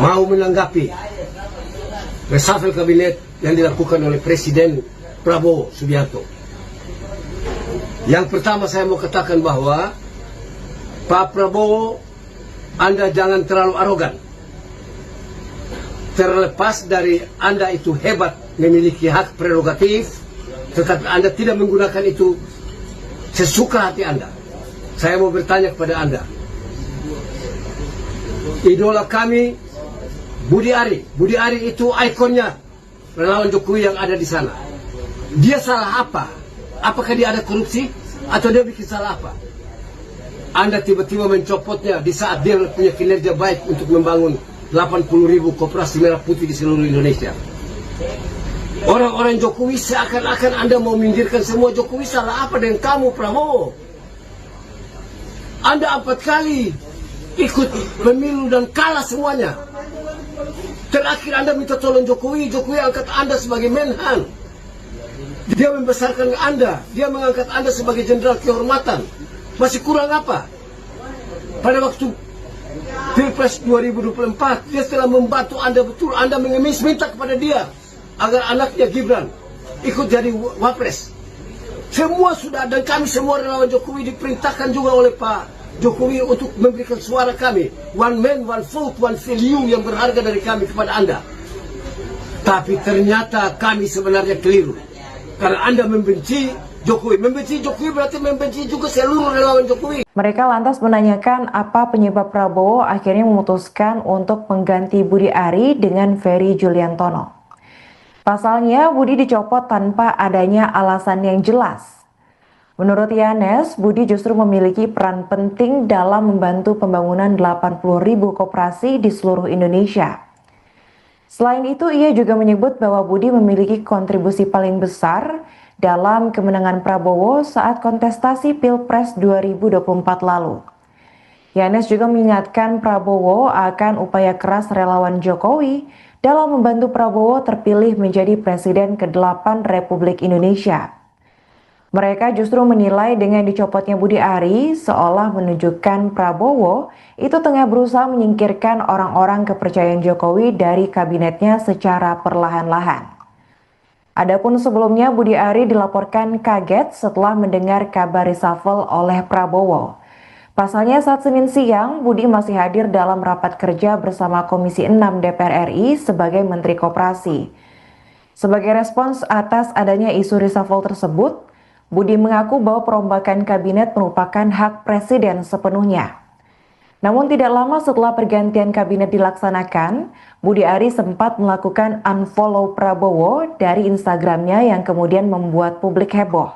mau menanggapi reshuffle kabinet yang dilakukan oleh Presiden Prabowo Subianto. Yang pertama saya mau katakan bahwa Pak Prabowo, Anda jangan terlalu arogan. Terlepas dari Anda itu hebat memiliki hak prerogatif, tetapi Anda tidak menggunakan itu sesuka hati Anda. Saya mau bertanya kepada Anda. Idola kami, Budi Ari. Budi Ari itu ikonnya relawan Jokowi yang ada di sana. Dia salah apa? Apakah dia ada korupsi? Atau dia bikin salah apa? Anda tiba-tiba mencopotnya di saat dia punya kinerja baik untuk membangun 80.000 koperasi merah putih di seluruh Indonesia. Orang-orang Jokowi seakan-akan Anda mau minggirkan semua. Jokowi salah apa dengan kamu, Prabowo? Anda 4 kali ikut pemilu dan kalah semuanya. Terakhir Anda minta tolong Jokowi. Jokowi angkat Anda sebagai Menhan. Dia membesarkan Anda. Dia mengangkat Anda sebagai jenderal kehormatan. Masih kurang apa? Pada waktu Pilpres 2024, dia telah membantu Anda betul. Anda mengemis minta kepada dia agar anaknya Gibran ikut jadi wapres. Semua sudah, dan kami semua relawan Jokowi diperintahkan juga oleh Pak Jokowi untuk memberikan suara kami. One man, one vote, one value yang berharga dari kami kepada Anda. Tapi ternyata kami sebenarnya keliru. Karena Anda membenci Jokowi. Membenci Jokowi berarti membenci juga seluruh relawan Jokowi. Mereka lantas menanyakan apa penyebab Prabowo akhirnya memutuskan untuk mengganti Budi Ari dengan Ferry Juliantono. Pasalnya, Budi dicopot tanpa adanya alasan yang jelas. Menurut Yanes, Budi justru memiliki peran penting dalam membantu pembangunan 80.000 koperasi di seluruh Indonesia. Selain itu, ia juga menyebut bahwa Budi memiliki kontribusi paling besar dalam kemenangan Prabowo saat kontestasi Pilpres 2024 lalu. Yanes juga mengingatkan Prabowo akan upaya keras relawan Jokowi dalam membantu Prabowo terpilih menjadi Presiden ke-8 Republik Indonesia. Mereka justru menilai dengan dicopotnya Budi Ari seolah menunjukkan Prabowo itu tengah berusaha menyingkirkan orang-orang kepercayaan Jokowi dari kabinetnya secara perlahan-lahan. Adapun sebelumnya Budi Ari dilaporkan kaget setelah mendengar kabar reshuffle oleh Prabowo. Pasalnya saat Senin siang, Budi masih hadir dalam rapat kerja bersama Komisi 6 DPR RI sebagai Menteri Koperasi. Sebagai respons atas adanya isu reshuffle tersebut, Budi mengaku bahwa perombakan kabinet merupakan hak presiden sepenuhnya. Namun tidak lama setelah pergantian kabinet dilaksanakan, Budi Ari sempat melakukan unfollow Prabowo dari Instagramnya yang kemudian membuat publik heboh.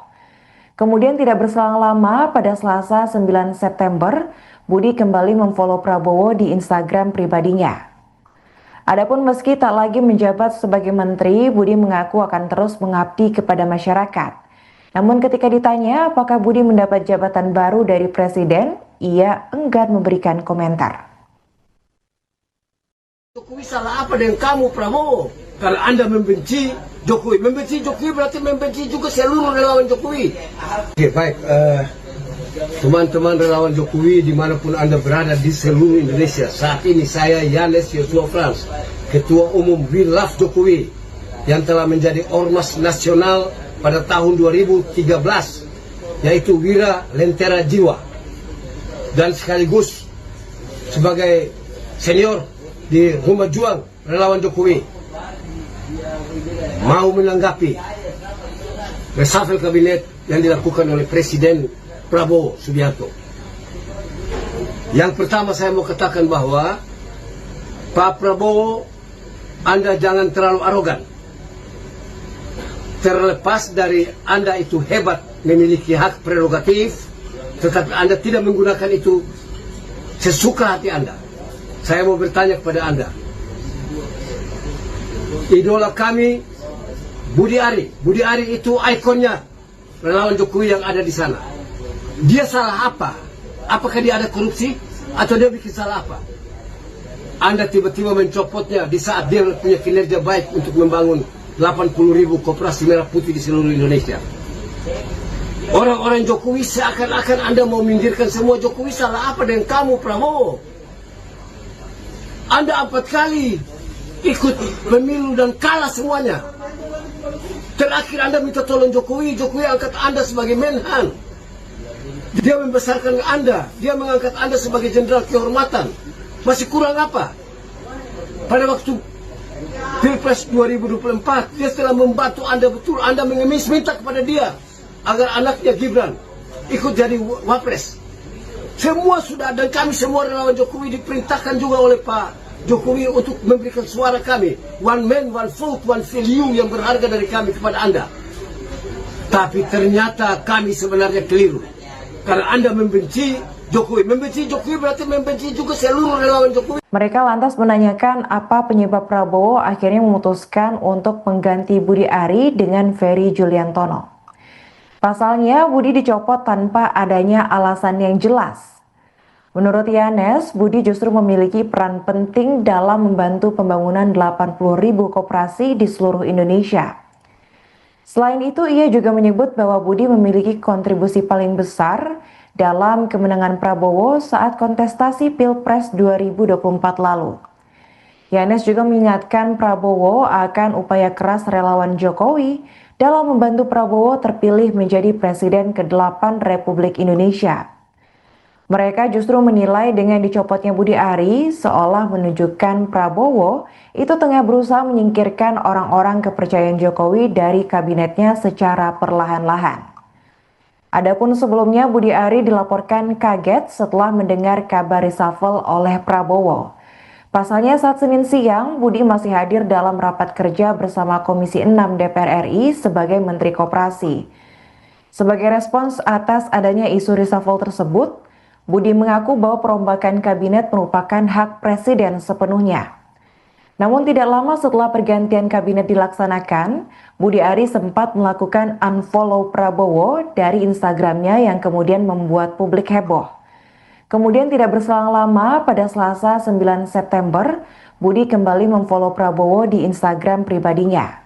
Kemudian tidak berselang lama, pada Selasa 9 September, Budi kembali memfollow Prabowo di Instagram pribadinya. Adapun meski tak lagi menjabat sebagai menteri, Budi mengaku akan terus mengabdi kepada masyarakat. Namun ketika ditanya apakah Budi mendapat jabatan baru dari presiden, ia enggan memberikan komentar. Jokowi salah apa dengan kamu, Prabowo? Kalau Anda membenci Jokowi, berarti membenci juga seluruh relawan Jokowi. Oke, baik. Teman-teman relawan Jokowi dimanapun Anda berada di seluruh Indonesia, saat ini saya Yanes Yosua Frans, Ketua Umum We Love Jokowi, yang telah menjadi ormas nasional pada tahun 2013, yaitu Wira Lentera Jiwa, dan sekaligus sebagai senior di Rumah Juang Relawan Jokowi, mau menanggapi reshuffle kabinet yang dilakukan oleh Presiden Prabowo Subianto. Yang pertama saya mau katakan bahwa Pak Prabowo, Anda jangan terlalu arogan. Terlepas dari Anda itu hebat memiliki hak prerogatif, tetapi Anda tidak menggunakan itu sesuka hati Anda. Saya mau bertanya kepada Anda, idola kami Budi Ari itu ikonnya relawan Jokowi yang ada di sana. Dia salah apa? Apakah dia ada korupsi atau dia bikin salah apa? Anda tiba-tiba mencopotnya di saat dia punya kinerja baik untuk membangun 80.000 koperasi merah putih di seluruh Indonesia. Orang-orang Jokowi seakan-akan Anda mau minggirkan semua. Jokowi salah apa dengan kamu, Prabowo? Anda 4 kali ikut pemilu dan kalah semuanya. Terakhir Anda minta tolong Jokowi angkat Anda sebagai Menhan. Dia membesarkan Anda, dia mengangkat Anda sebagai jenderal kehormatan. Masih kurang apa? Pada waktu Pilpres 2024, dia telah membantu Anda betul. Anda mengemis minta kepada dia agar anaknya Gibran ikut jadi wapres. Semua sudah, dan kami semua relawan Jokowi diperintahkan juga oleh Pak Jokowi untuk memberikan suara kami. One man, one vote, one value yang berharga dari kami kepada Anda. Tapi ternyata kami sebenarnya keliru. Karena Anda membenci Jokowi berarti membenci juga seluruh relawan Jokowi. Mereka lantas menanyakan apa penyebab Prabowo akhirnya memutuskan untuk mengganti Budi Ari dengan Ferry Juliantono. Pasalnya, Budi dicopot tanpa adanya alasan yang jelas. Menurut Yanes, Budi justru memiliki peran penting dalam membantu pembangunan 80.000 koperasi di seluruh Indonesia. Selain itu, ia juga menyebut bahwa Budi memiliki kontribusi paling besar dalam kemenangan Prabowo saat kontestasi Pilpres 2024 lalu. Yanes juga mengingatkan Prabowo akan upaya keras relawan Jokowi dalam membantu Prabowo terpilih menjadi Presiden ke-8 Republik Indonesia. Mereka justru menilai dengan dicopotnya Budi Ari seolah menunjukkan Prabowo itu tengah berusaha menyingkirkan orang-orang kepercayaan Jokowi dari kabinetnya secara perlahan-lahan. Adapun sebelumnya Budi Ari dilaporkan kaget setelah mendengar kabar reshuffle oleh Prabowo. Pasalnya saat Senin siang, Budi masih hadir dalam rapat kerja bersama Komisi 6 DPR RI sebagai Menteri Koperasi. Sebagai respons atas adanya isu reshuffle tersebut, Budi mengaku bahwa perombakan kabinet merupakan hak presiden sepenuhnya. Namun tidak lama setelah pergantian kabinet dilaksanakan, Budi Ari sempat melakukan unfollow Prabowo dari Instagramnya yang kemudian membuat publik heboh. Kemudian tidak berselang lama, pada Selasa 9 September, Budi kembali memfollow Prabowo di Instagram pribadinya.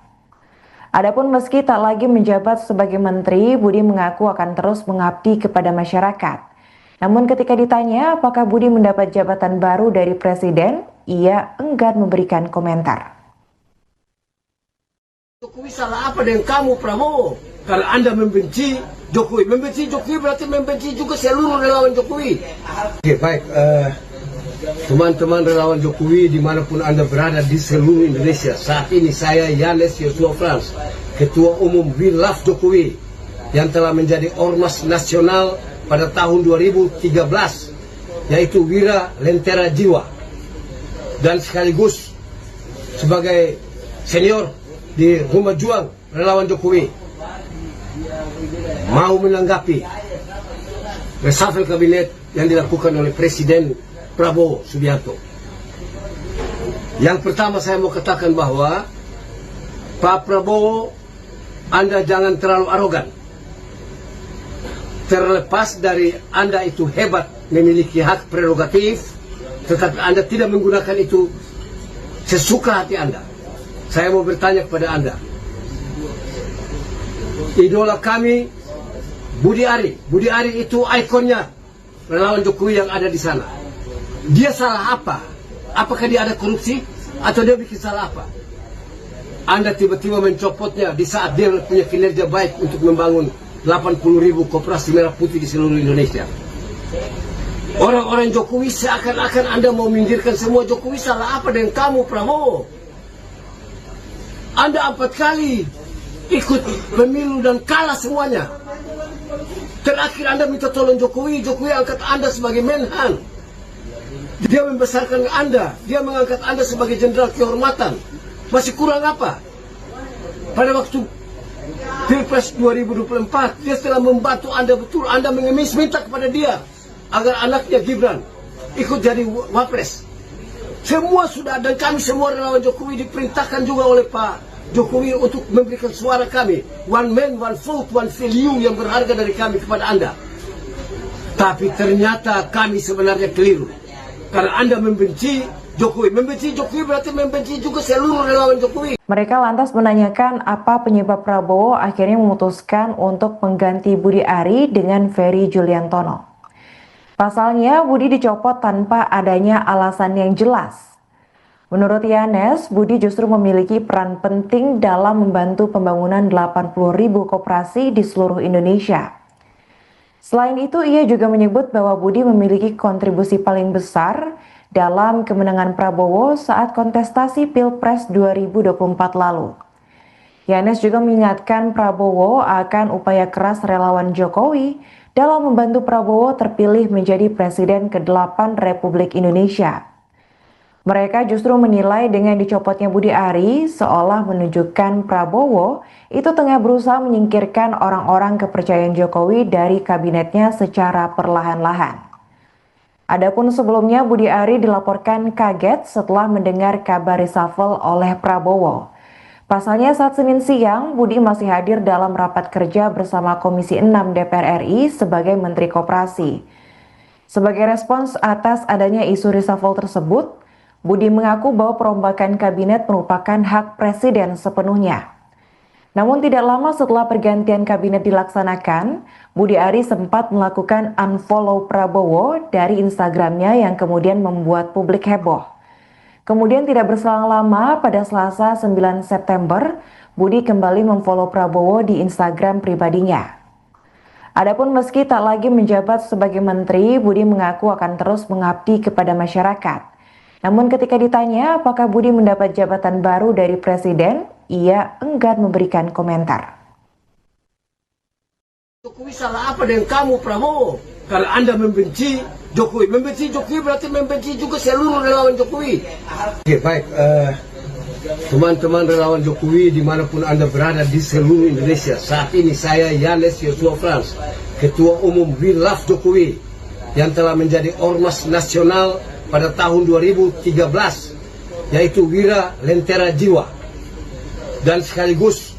Adapun meski tak lagi menjabat sebagai menteri, Budi mengaku akan terus mengabdi kepada masyarakat. Namun ketika ditanya apakah Budi mendapat jabatan baru dari presiden, ia enggan memberikan komentar. Jokowi salah apa dengan kamu, Prabowo? Kalau Anda membenci Jokowi berarti membenci juga seluruh relawan Jokowi. Oke, baik. teman-teman relawan Jokowi dimanapun Anda berada di seluruh Indonesia. Saat ini saya Yanes Yosua Frans, Ketua Umum We Love Jokowi, yang telah menjadi Ormas Nasional pada tahun 2013, yaitu Wira Lentera Jiwa, dan sekaligus sebagai senior di Rumah Juang Relawan Jokowi, mau menanggapi reshuffle kabinet yang dilakukan oleh Presiden Prabowo Subianto. Yang pertama saya mau katakan bahwa Pak Prabowo, Anda jangan terlalu arogan. Terlepas dari Anda itu hebat, memiliki hak prerogatif, tetapi Anda tidak menggunakan itu sesuka hati Anda. Saya mau bertanya kepada Anda, idola kami Budi Ari. Budi Ari itu ikonnya relawan Jokowi yang ada di sana. Dia salah apa? Apakah dia ada korupsi? Atau dia bikin salah apa? Anda tiba-tiba mencopotnya di saat dia punya kinerja baik untuk membangun 80.000 koperasi merah putih di seluruh Indonesia. Orang-orang Jokowi seakan-akan Anda mau minggirkan semua Jokowi. Salah apa dengan kamu, Prabowo? Anda 4 kali ikut pemilu dan kalah semuanya. Terakhir Anda minta tolong Jokowi. Jokowi angkat Anda sebagai Menhan. Dia membesarkan Anda. Dia mengangkat Anda sebagai jenderal kehormatan. Masih kurang apa? Pada waktu Pilpres 2024, dia telah membantu Anda betul. Anda mengemis, minta kepada dia agar anaknya Gibran ikut jadi wapres. Semua sudah, dan kami semua relawan Jokowi diperintahkan juga oleh Pak Jokowi untuk memberikan suara kami. One man, one vote, one value yang berharga dari kami kepada Anda. Tapi ternyata kami sebenarnya keliru. Karena Anda membenci Jokowi. Membenci Jokowi berarti membenci juga seluruh relawan Jokowi. Mereka lantas menanyakan apa penyebab Prabowo akhirnya memutuskan untuk mengganti Budi Ari dengan Ferry Juliantono. Pasalnya, Budi dicopot tanpa adanya alasan yang jelas. Menurut Yanes, Budi justru memiliki peran penting dalam membantu pembangunan 80.000 koperasi di seluruh Indonesia. Selain itu, ia juga menyebut bahwa Budi memiliki kontribusi paling besar dalam kemenangan Prabowo saat kontestasi Pilpres 2024 lalu. Yanes juga mengingatkan Prabowo akan upaya keras relawan Jokowi dalam membantu Prabowo terpilih menjadi Presiden ke-8 Republik Indonesia. Mereka justru menilai dengan dicopotnya Budi Ari seolah menunjukkan Prabowo itu tengah berusaha menyingkirkan orang-orang kepercayaan Jokowi dari kabinetnya secara perlahan-lahan. Adapun sebelumnya Budi Ari dilaporkan kaget setelah mendengar kabar reshuffle oleh Prabowo. Pasalnya saat Senin siang, Budi masih hadir dalam rapat kerja bersama Komisi 6 DPR RI sebagai Menteri Koperasi. Sebagai respons atas adanya isu reshuffle tersebut, Budi mengaku bahwa perombakan kabinet merupakan hak Presiden sepenuhnya. Namun tidak lama setelah pergantian kabinet dilaksanakan, Budi Ari sempat melakukan unfollow Prabowo dari Instagramnya yang kemudian membuat publik heboh. Kemudian tidak berselang lama, pada Selasa 9 September, Budi kembali memfollow Prabowo di Instagram pribadinya. Adapun meski tak lagi menjabat sebagai menteri, Budi mengaku akan terus mengabdi kepada masyarakat. Namun ketika ditanya apakah Budi mendapat jabatan baru dari Presiden, ia enggan memberikan komentar. Jokowi salah apa dengan kamu, Prabowo? Kalau Anda membenci Jokowi. Membenci Jokowi berarti membenci juga seluruh relawan Jokowi. Oke, baik. Teman-teman relawan Jokowi dimanapun Anda berada di seluruh Indonesia. Saat ini saya Yanes Yosua Frans, Ketua Umum We Love Jokowi, yang telah menjadi Ormas Nasional pada tahun 2013, yaitu Wira Lentera Jiwa, dan sekaligus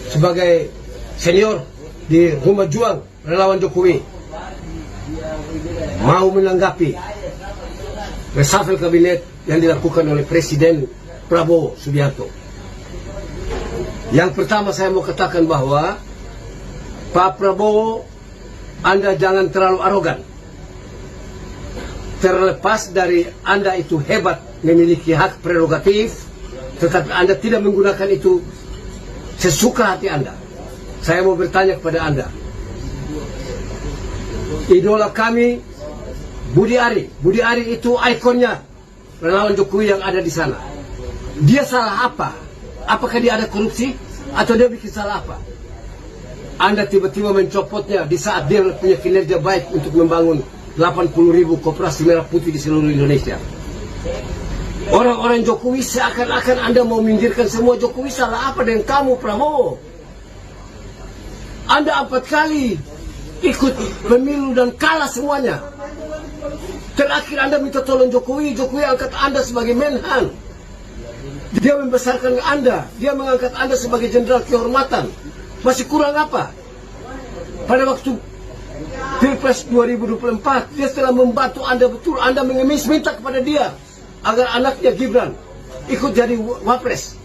sebagai senior di Rumah Juang Relawan Jokowi, mau menanggapi reshuffle kabinet yang dilakukan oleh Presiden Prabowo Subianto. Yang pertama saya mau katakan bahwa Pak Prabowo, Anda jangan terlalu arogan. Terlepas dari Anda itu hebat, memiliki hak prerogatif, tetapi Anda tidak menggunakan itu sesuka hati Anda. Saya mau bertanya kepada Anda, idola kami Budi Ari itu ikonnya relawan Jokowi yang ada di sana. Dia salah apa? Apakah dia ada korupsi atau dia bikin salah apa? Anda tiba-tiba mencopotnya di saat dia punya kinerja baik untuk membangun 80.000 koperasi merah putih di seluruh Indonesia. Orang-orang Jokowi seakan-akan Anda mau minggirkan semua. Jokowi salah apa dengan kamu, Prabowo? Anda 4 kali ikut pemilu dan kalah semuanya. Terakhir Anda minta tolong Jokowi angkat Anda sebagai Menhan. Dia membesarkan Anda, dia mengangkat Anda sebagai jenderal kehormatan. Masih kurang apa? Pada waktu Pilpres 2024, dia telah membantu Anda betul. Anda mengemis minta kepada dia agar anaknya Gibran ikut jadi wapres.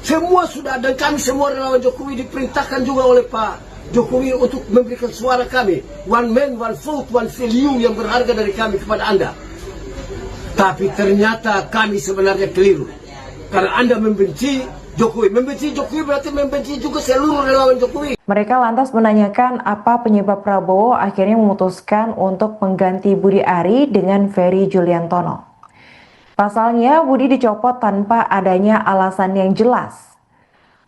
Semua sudah, dan kami semua relawan Jokowi diperintahkan juga oleh Pak Jokowi untuk memberikan suara kami. One man, one vote, one value yang berharga dari kami kepada Anda. Tapi ternyata kami sebenarnya keliru. Karena Anda membenci Jokowi. Membenci Jokowi berarti membenci juga seluruh relawan Jokowi. Mereka lantas menanyakan apa penyebab Prabowo akhirnya memutuskan untuk mengganti Budi Ari dengan Ferry Juliantono. Pasalnya, Budi dicopot tanpa adanya alasan yang jelas.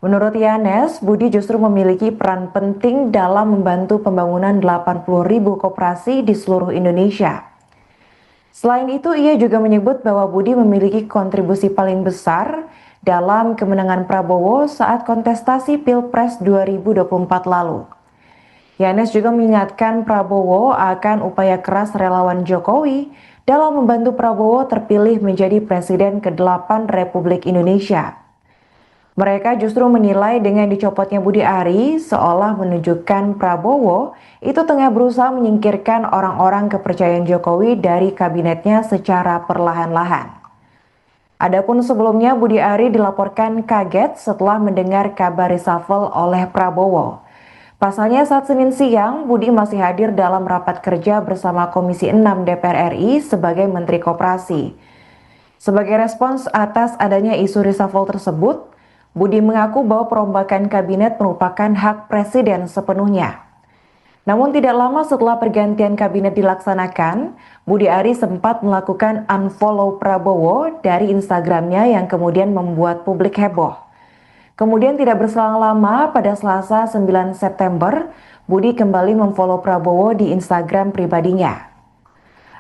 Menurut Yanes, Budi justru memiliki peran penting dalam membantu pembangunan 80.000 koperasi di seluruh Indonesia. Selain itu, ia juga menyebut bahwa Budi memiliki kontribusi paling besar dalam kemenangan Prabowo saat kontestasi Pilpres 2024 lalu. Yanes juga mengingatkan Prabowo akan upaya keras relawan Jokowi dalam membantu Prabowo terpilih menjadi Presiden ke-8 Republik Indonesia. Mereka justru menilai dengan dicopotnya Budi Ari seolah menunjukkan Prabowo itu tengah berusaha menyingkirkan orang-orang kepercayaan Jokowi dari kabinetnya secara perlahan-lahan. Adapun sebelumnya Budi Ari dilaporkan kaget setelah mendengar kabar reshuffle oleh Prabowo. Pasalnya saat Senin siang, Budi masih hadir dalam rapat kerja bersama Komisi 6 DPR RI sebagai Menteri Koperasi. Sebagai respons atas adanya isu reshuffle tersebut, Budi mengaku bahwa perombakan kabinet merupakan hak Presiden sepenuhnya. Namun tidak lama setelah pergantian kabinet dilaksanakan, Budi Ari sempat melakukan unfollow Prabowo dari Instagramnya yang kemudian membuat publik heboh. Kemudian tidak berselang lama, pada Selasa 9 September, Budi kembali memfollow Prabowo di Instagram pribadinya.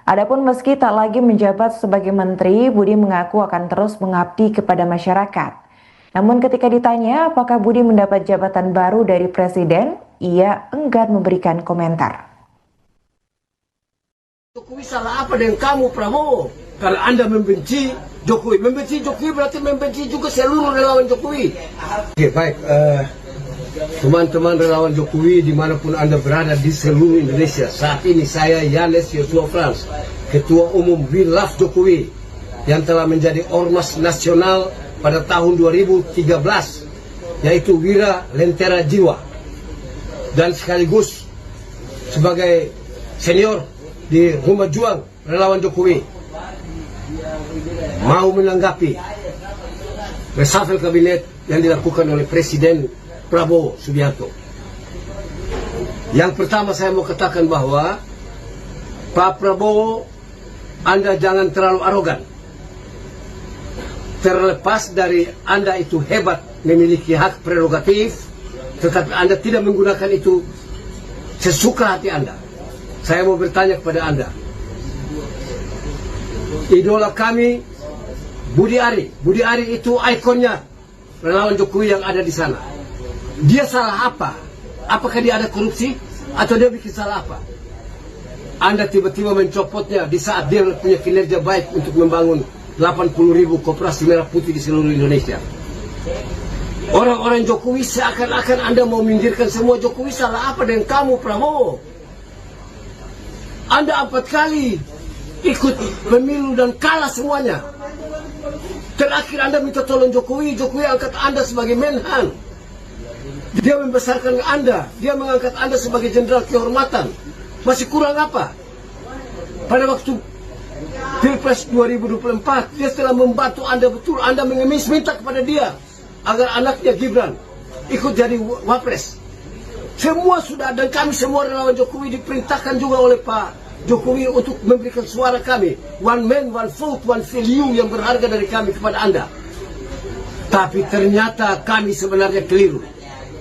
Adapun meski tak lagi menjabat sebagai menteri, Budi mengaku akan terus mengabdi kepada masyarakat. Namun ketika ditanya apakah Budi mendapat jabatan baru dari Presiden, ia enggan memberikan komentar. Jokowi salah apa dengan kamu, Prabowo? Karena Anda membenci Jokowi. Membenci Jokowi berarti membenci juga seluruh relawan Jokowi. Oke, baik. Teman-teman relawan Jokowi dimanapun Anda berada di seluruh Indonesia. Saat ini saya Yanes Yosua Frans, Ketua Umum We Love Jokowi, yang telah menjadi ormas nasional pada tahun 2013, yaitu Wira Lentera Jiwa, dan sekaligus sebagai senior di Rumah Juang Relawan Jokowi, mau menanggapi reshuffle kabinet yang dilakukan oleh Presiden Prabowo Subianto. Yang pertama saya mau katakan bahwa Pak Prabowo, Anda jangan terlalu arogan. Terlepas dari Anda itu hebat, memiliki hak prerogatif, tetapi Anda tidak menggunakan itu sesuka hati Anda. Saya mau bertanya kepada Anda. Idola kami, Budi Ari. Budi Ari itu ikonnya relawan Jokowi yang ada di sana. Dia salah apa? Apakah dia ada korupsi atau dia bikin salah apa? Anda tiba-tiba mencopotnya di saat dia punya kinerja baik untuk membangun 80.000 koperasi merah putih di seluruh Indonesia. Orang-orang Jokowi seakan-akan Anda mau minggirkan semua. Jokowi salah apa dengan kamu, Prabowo? Anda 4 kali ikut pemilu dan kalah semuanya. Terakhir Anda minta tolong Jokowi angkat Anda sebagai Menhan. Dia membesarkan Anda, dia mengangkat Anda sebagai jenderal kehormatan. Masih kurang apa? Pada waktu Pilpres 2024, dia telah membantu Anda betul. Anda mengemis minta kepada dia agar anaknya Gibran ikut jadi wapres. Semua sudah, dan kami semua relawan Jokowi diperintahkan juga oleh Pak Jokowi untuk memberikan suara kami, one man, one vote, one value yang berharga dari kami kepada Anda. Tapi ternyata kami sebenarnya keliru.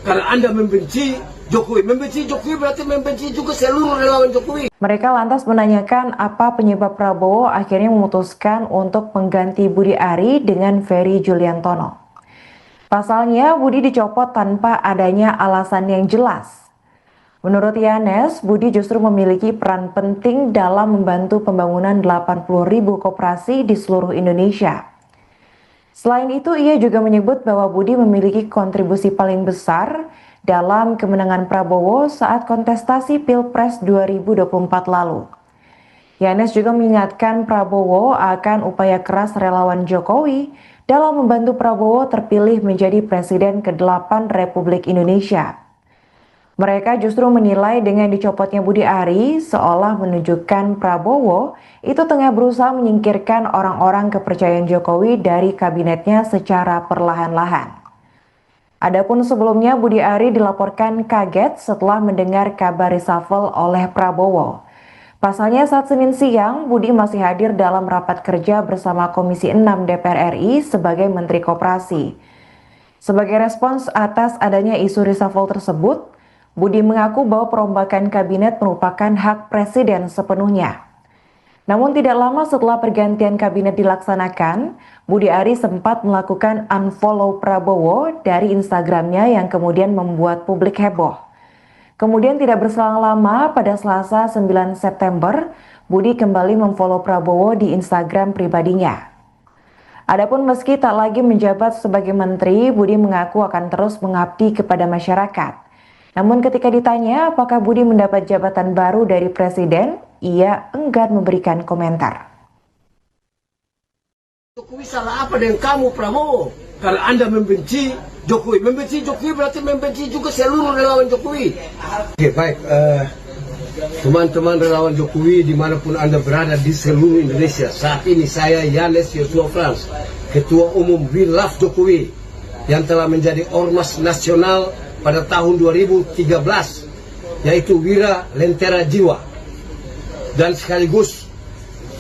Karena Anda membenci Jokowi. Membenci Jokowi berarti membenci juga seluruh relawan Jokowi. Mereka lantas menanyakan apa penyebab Prabowo akhirnya memutuskan untuk mengganti Budi Ari dengan Ferry Juliantono. Pasalnya, Budi dicopot tanpa adanya alasan yang jelas. Menurut Yanes, Budi justru memiliki peran penting dalam membantu pembangunan 80.000 koperasi di seluruh Indonesia. Selain itu, ia juga menyebut bahwa Budi memiliki kontribusi paling besar dalam kemenangan Prabowo saat kontestasi Pilpres 2024 lalu. Yanes juga mengingatkan Prabowo akan upaya keras relawan Jokowi dalam membantu Prabowo terpilih menjadi Presiden ke-8 Republik Indonesia. Mereka justru menilai dengan dicopotnya Budi Ari seolah menunjukkan Prabowo itu tengah berusaha menyingkirkan orang-orang kepercayaan Jokowi dari kabinetnya secara perlahan-lahan. Adapun sebelumnya Budi Ari dilaporkan kaget setelah mendengar kabar reshuffle oleh Prabowo. Pasalnya saat Senin siang, Budi masih hadir dalam rapat kerja bersama Komisi 6 DPR RI sebagai Menteri Koperasi. Sebagai respons atas adanya isu reshuffle tersebut, Budi mengaku bahwa perombakan kabinet merupakan hak Presiden sepenuhnya. Namun tidak lama setelah pergantian kabinet dilaksanakan, Budi Ari sempat melakukan unfollow Prabowo dari Instagramnya yang kemudian membuat publik heboh. Kemudian tidak berselang lama, pada Selasa 9 September, Budi kembali memfollow Prabowo di Instagram pribadinya. Adapun meski tak lagi menjabat sebagai menteri, Budi mengaku akan terus mengabdi kepada masyarakat. Namun ketika ditanya apakah Budi mendapat jabatan baru dari Presiden, ia enggan memberikan komentar. Jokowi salah apa dengan kamu, Prabowo? Kalau Anda membenci Jokowi. Membenci Jokowi berarti membenci juga seluruh relawan Jokowi. Oke, baik. Teman-teman relawan Jokowi dimanapun Anda berada di seluruh Indonesia. Saat ini saya Yanes Yosua Frans, Ketua Umum We Love Jokowi, yang telah menjadi ormas nasional pada tahun 2013, yaitu Wira Lentera Jiwa, dan sekaligus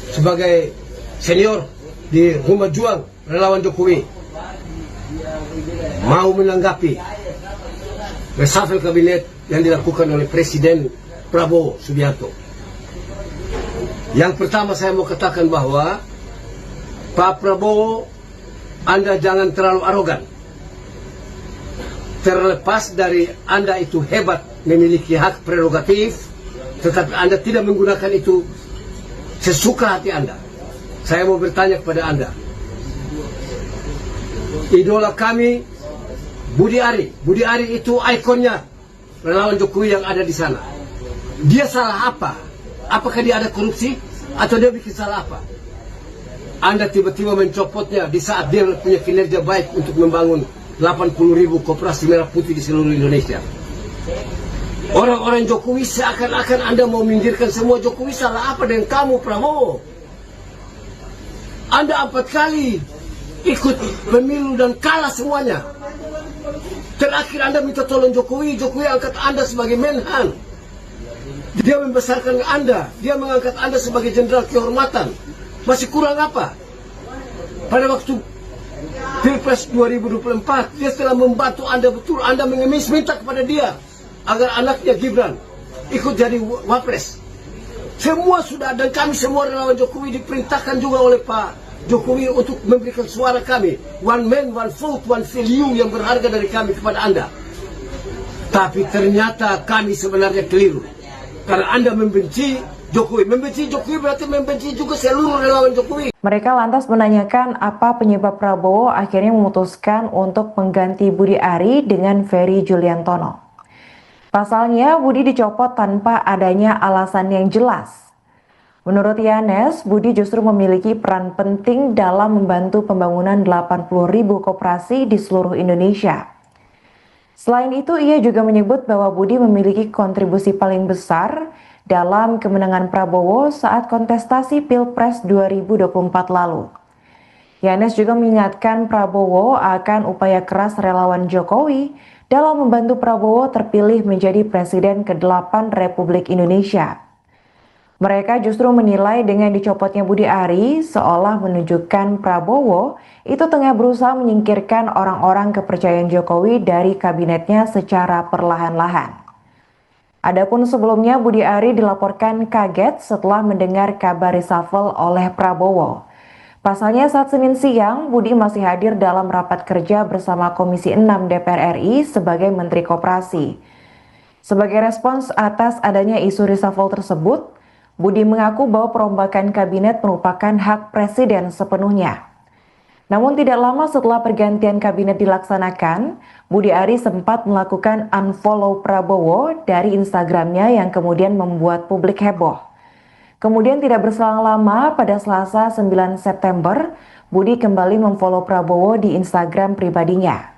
sebagai senior di Rumah Juang Relawan Jokowi, mau menanggapi reshuffle kabinet yang dilakukan oleh Presiden Prabowo Subianto. Yang pertama saya mau katakan bahwa Pak Prabowo, Anda jangan terlalu arogan. Terlepas dari Anda itu hebat, memiliki hak prerogatif, tetapi Anda tidak menggunakan itu sesuka hati Anda. Saya mau bertanya kepada Anda. Idola kami, Budi Ari. Budi Ari itu ikonnya relawan Jokowi yang ada di sana. Dia salah apa? Apakah dia ada korupsi? Atau dia bikin salah apa? Anda tiba-tiba mencopotnya di saat dia punya kinerja baik untuk membangun 80.000 koperasi merah putih di seluruh Indonesia. Orang-orang Jokowi seakan-akan Anda mau minggirkan semua. Jokowi salah apa dengan kamu, Prabowo? Anda 4 kali ikut pemilu dan kalah semuanya. Terakhir Anda minta tolong Jokowi. Jokowi angkat Anda sebagai Menhan. Dia membesarkan Anda. Dia mengangkat Anda sebagai jenderal kehormatan. Masih kurang apa? Pada waktu Pilpres 2024, dia telah membantu Anda betul. Anda mengemis minta kepada dia agar anaknya Gibran ikut jadi wapres. Semua sudah, dan kami semua relawan Jokowi diperintahkan juga oleh Pak Jokowi untuk memberikan suara kami. One man, one vote, one value yang berharga dari kami kepada Anda. Tapi ternyata kami sebenarnya keliru. Karena Anda membenci Jokowi. Membenci Jokowi berarti membenci juga seluruh relawan Jokowi. Mereka lantas menanyakan apa penyebab Prabowo akhirnya memutuskan untuk mengganti Budi Ari dengan Ferry Juliantono. Pasalnya, Budi dicopot tanpa adanya alasan yang jelas. Menurut Yanes, Budi justru memiliki peran penting dalam membantu pembangunan 80.000 koperasi di seluruh Indonesia. Selain itu, ia juga menyebut bahwa Budi memiliki kontribusi paling besar dalam kemenangan Prabowo saat kontestasi Pilpres 2024 lalu. Yanes juga mengingatkan Prabowo akan upaya keras relawan Jokowi dalam membantu Prabowo terpilih menjadi Presiden ke-8 Republik Indonesia. Mereka justru menilai dengan dicopotnya Budi Ari seolah menunjukkan Prabowo itu tengah berusaha menyingkirkan orang-orang kepercayaan Jokowi dari kabinetnya secara perlahan-lahan. Adapun sebelumnya Budi Ari dilaporkan kaget setelah mendengar kabar reshuffle oleh Prabowo. Pasalnya saat Senin siang, Budi masih hadir dalam rapat kerja bersama Komisi 6 DPR RI sebagai Menteri Koperasi. Sebagai respons atas adanya isu reshuffle tersebut, Budi mengaku bahwa perombakan kabinet merupakan hak presiden sepenuhnya. Namun tidak lama setelah pergantian kabinet dilaksanakan, Budi Ari sempat melakukan unfollow Prabowo dari Instagramnya yang kemudian membuat publik heboh. Kemudian tidak berselang lama, pada Selasa 9 September, Budi kembali memfollow Prabowo di Instagram pribadinya.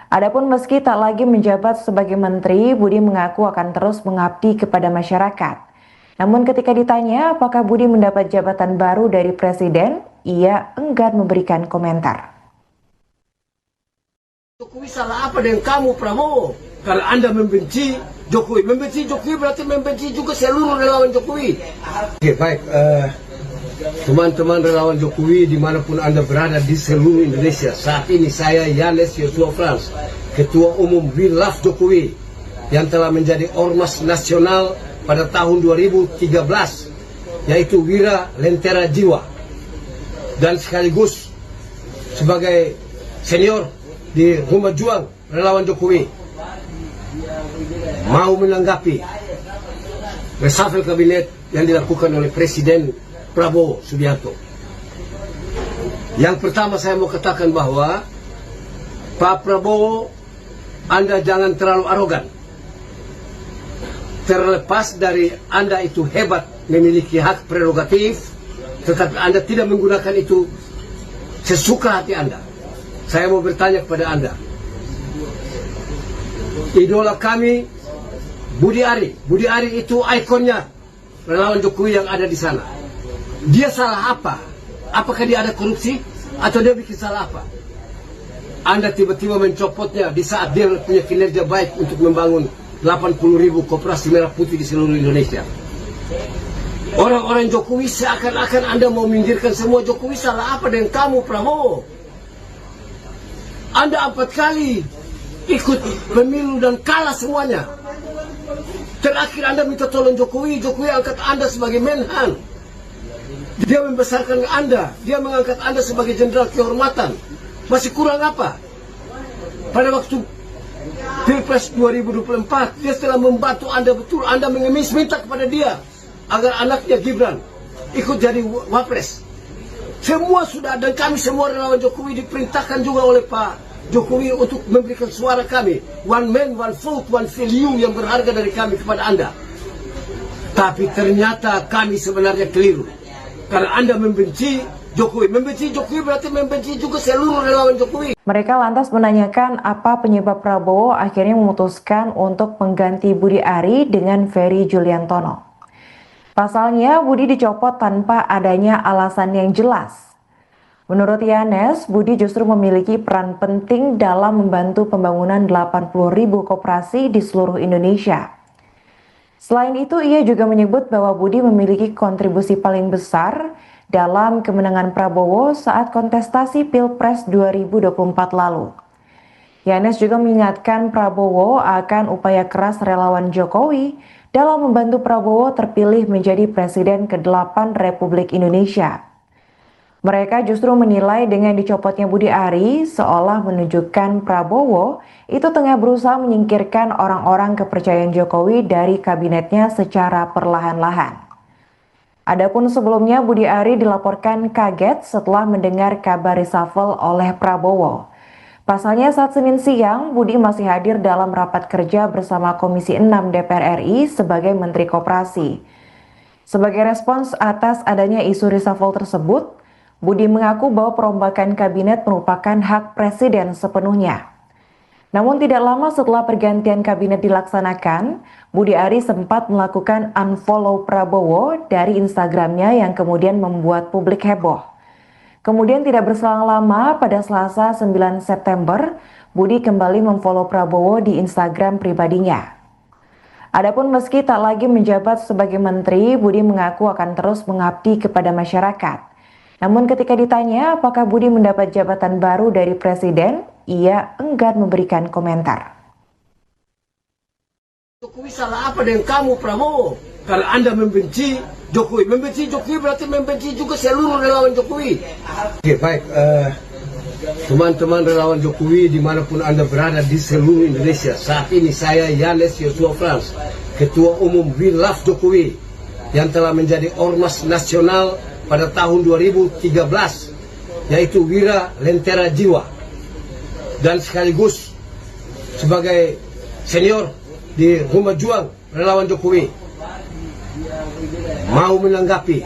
Adapun meski tak lagi menjabat sebagai menteri, Budi mengaku akan terus mengabdi kepada masyarakat. Namun ketika ditanya apakah Budi mendapat jabatan baru dari presiden, ia enggan memberikan komentar. Jokowi salah apa dengan kamu, Prabowo? Kalau Anda membenci Jokowi, berarti membenci juga seluruh relawan Jokowi. Oke, baik. Teman-teman relawan Jokowi dimanapun Anda berada di seluruh Indonesia. Saat ini saya Yanes Yosua Frans, Ketua Umum We Love Jokowi, yang telah menjadi ormas nasional pada tahun 2013, yaitu Wira Lentera Jiwa, dan sekaligus sebagai senior di Rumah Juang Relawan Jokowi, mau menanggapi reshuffle kabinet yang dilakukan oleh Presiden Prabowo Subianto. Yang pertama saya mau katakan bahwa Pak Prabowo, Anda jangan terlalu arogan. Terlepas dari Anda itu hebat, memiliki hak prerogatif, tetapi Anda tidak menggunakan itu sesuka hati Anda. Saya mau bertanya kepada Anda, idola kami Budi Ari itu ikonnya relawan Jokowi yang ada di sana. Dia salah apa? Apakah dia ada korupsi atau dia bikin salah apa? Anda tiba-tiba mencopotnya di saat dia punya kinerja baik untuk membangun 80.000 koperasi merah putih di seluruh Indonesia. Orang-orang Jokowi seakan-akan Anda mau minggirkan semua. Jokowi salah apa dengan kamu, Prabowo? Anda 4 kali ikut pemilu dan kalah semuanya. Terakhir Anda minta tolong Jokowi angkat Anda sebagai Menhan. Dia membesarkan Anda, dia mengangkat Anda sebagai jenderal kehormatan. Masih kurang apa? Pada waktu Pilpres 2024, dia telah membantu Anda betul. Anda mengemis minta kepada dia agar anaknya Gibran ikut jadi wapres. Semua sudah, dan kami semua relawan Jokowi diperintahkan juga oleh Pak Jokowi untuk memberikan suara kami. One man, one vote, one value yang berharga dari kami kepada Anda. Tapi ternyata kami sebenarnya keliru. Karena Anda membenci Jokowi. Membenci Jokowi berarti membenci juga seluruh relawan Jokowi. Mereka lantas menanyakan apa penyebab Prabowo akhirnya memutuskan untuk mengganti Budi Ari dengan Ferry Juliantono. Pasalnya, Budi dicopot tanpa adanya alasan yang jelas. Menurut Yanes, Budi justru memiliki peran penting dalam membantu pembangunan 80.000 koperasi di seluruh Indonesia. Selain itu, ia juga menyebut bahwa Budi memiliki kontribusi paling besar dalam kemenangan Prabowo saat kontestasi Pilpres 2024 lalu. Yanes juga mengingatkan Prabowo akan upaya keras relawan Jokowi dalam membantu Prabowo terpilih menjadi Presiden ke-8 Republik Indonesia. Mereka justru menilai dengan dicopotnya Budi Ari seolah menunjukkan Prabowo itu tengah berusaha menyingkirkan orang-orang kepercayaan Jokowi dari kabinetnya secara perlahan-lahan. Adapun sebelumnya Budi Ari dilaporkan kaget setelah mendengar kabar reshuffle oleh Prabowo. Pasalnya saat Senin siang, Budi masih hadir dalam rapat kerja bersama Komisi 6 DPR RI sebagai Menteri Koperasi. Sebagai respons atas adanya isu reshuffle tersebut, Budi mengaku bahwa perombakan kabinet merupakan hak presiden sepenuhnya. Namun tidak lama setelah pergantian kabinet dilaksanakan, Budi Ari sempat melakukan unfollow Prabowo dari Instagramnya yang kemudian membuat publik heboh. Kemudian tidak berselang lama, pada Selasa 9 September, Budi kembali memfollow Prabowo di Instagram pribadinya. Adapun meski tak lagi menjabat sebagai menteri, Budi mengaku akan terus mengabdi kepada masyarakat. Namun ketika ditanya apakah Budi mendapat jabatan baru dari presiden, ia enggan memberikan komentar. Jokowi salah apa dengan kamu, Prabowo? Kalau Anda membenci Jokowi, berarti membenci juga seluruh relawan Jokowi. Oke, baik. Teman-teman relawan Jokowi dimanapun Anda berada di seluruh Indonesia, saat ini saya Yanes Yosua Frans, Ketua Umum We Love Jokowi, yang telah menjadi Ormas Nasional pada tahun 2013, yaitu Wira Lentera Jiwa, dan sekaligus sebagai senior di Rumah Juang Relawan Jokowi, mau menanggapi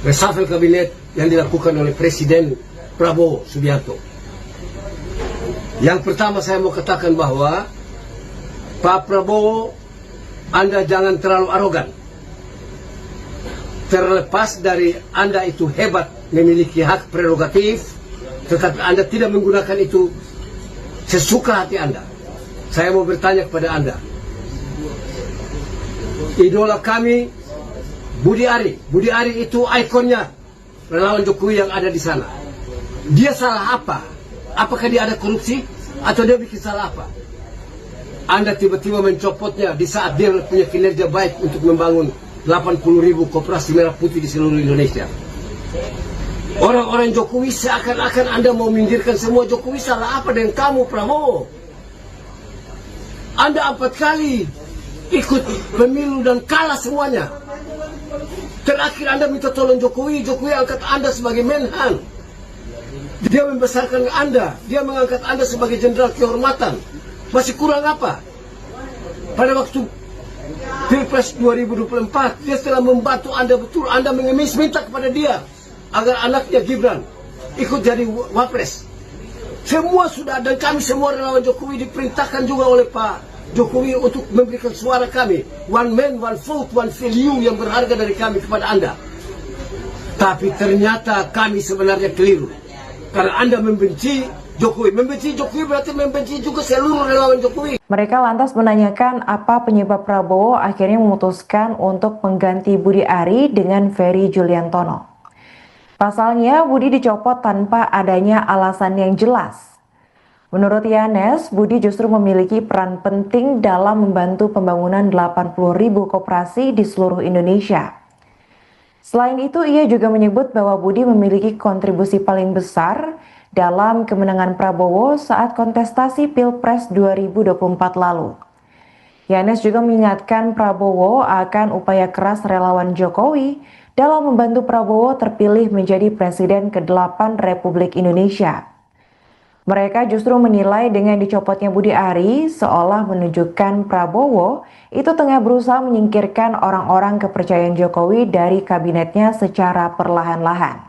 reshuffle kabinet yang dilakukan oleh Presiden Prabowo Subianto. Yang pertama saya mau katakan bahwa Pak Prabowo, Anda jangan terlalu arogan. Terlepas dari Anda itu hebat, memiliki hak prerogatif, tetapi Anda tidak menggunakan itu sesuka hati Anda. Saya mau bertanya kepada Anda, idola kami Budi Ari. Budi Ari itu ikonnya relawan Jokowi yang ada di sana. Dia salah apa? Apakah dia ada korupsi? Atau dia bikin salah apa? Anda tiba-tiba mencopotnya di saat dia punya kinerja baik untuk membangun 80.000 koperasi merah putih di seluruh Indonesia. Orang-orang Jokowi seakan-akan Anda mau minggirkan semua. Jokowi salah apa dengan kamu, Prabowo? Anda 4 kali ikut pemilu dan kalah semuanya. Terakhir Anda minta tolong Jokowi, Jokowi angkat Anda sebagai Menhan. Dia membesarkan Anda, dia mengangkat Anda sebagai jenderal kehormatan. Masih kurang apa? Pada waktu Pilpres 2024, dia telah membantu Anda betul. Anda mengemis minta kepada dia agar anaknya Gibran ikut jadi wapres. Semua sudah, dan kami semua relawan Jokowi diperintahkan juga oleh Pak Jokowi untuk memberikan suara kami. One man, one vote, one value yang berharga dari kami kepada Anda. Tapi ternyata kami sebenarnya keliru. Karena Anda membenci Jokowi. Membenci Jokowi berarti membenci juga seluruh relawan Jokowi. Mereka lantas menanyakan apa penyebab Prabowo akhirnya memutuskan untuk mengganti Budi Ari dengan Ferry Juliantono. Pasalnya, Budi dicopot tanpa adanya alasan yang jelas. Menurut Yanes, Budi justru memiliki peran penting dalam membantu pembangunan 80.000 koperasi di seluruh Indonesia. Selain itu, ia juga menyebut bahwa Budi memiliki kontribusi paling besar dalam kemenangan Prabowo saat kontestasi Pilpres 2024 lalu. Yanes juga mengingatkan Prabowo akan upaya keras relawan Jokowi dalam membantu Prabowo terpilih menjadi Presiden ke-8 Republik Indonesia. Mereka justru menilai dengan dicopotnya Budi Ari seolah menunjukkan Prabowo itu tengah berusaha menyingkirkan orang-orang kepercayaan Jokowi dari kabinetnya secara perlahan-lahan.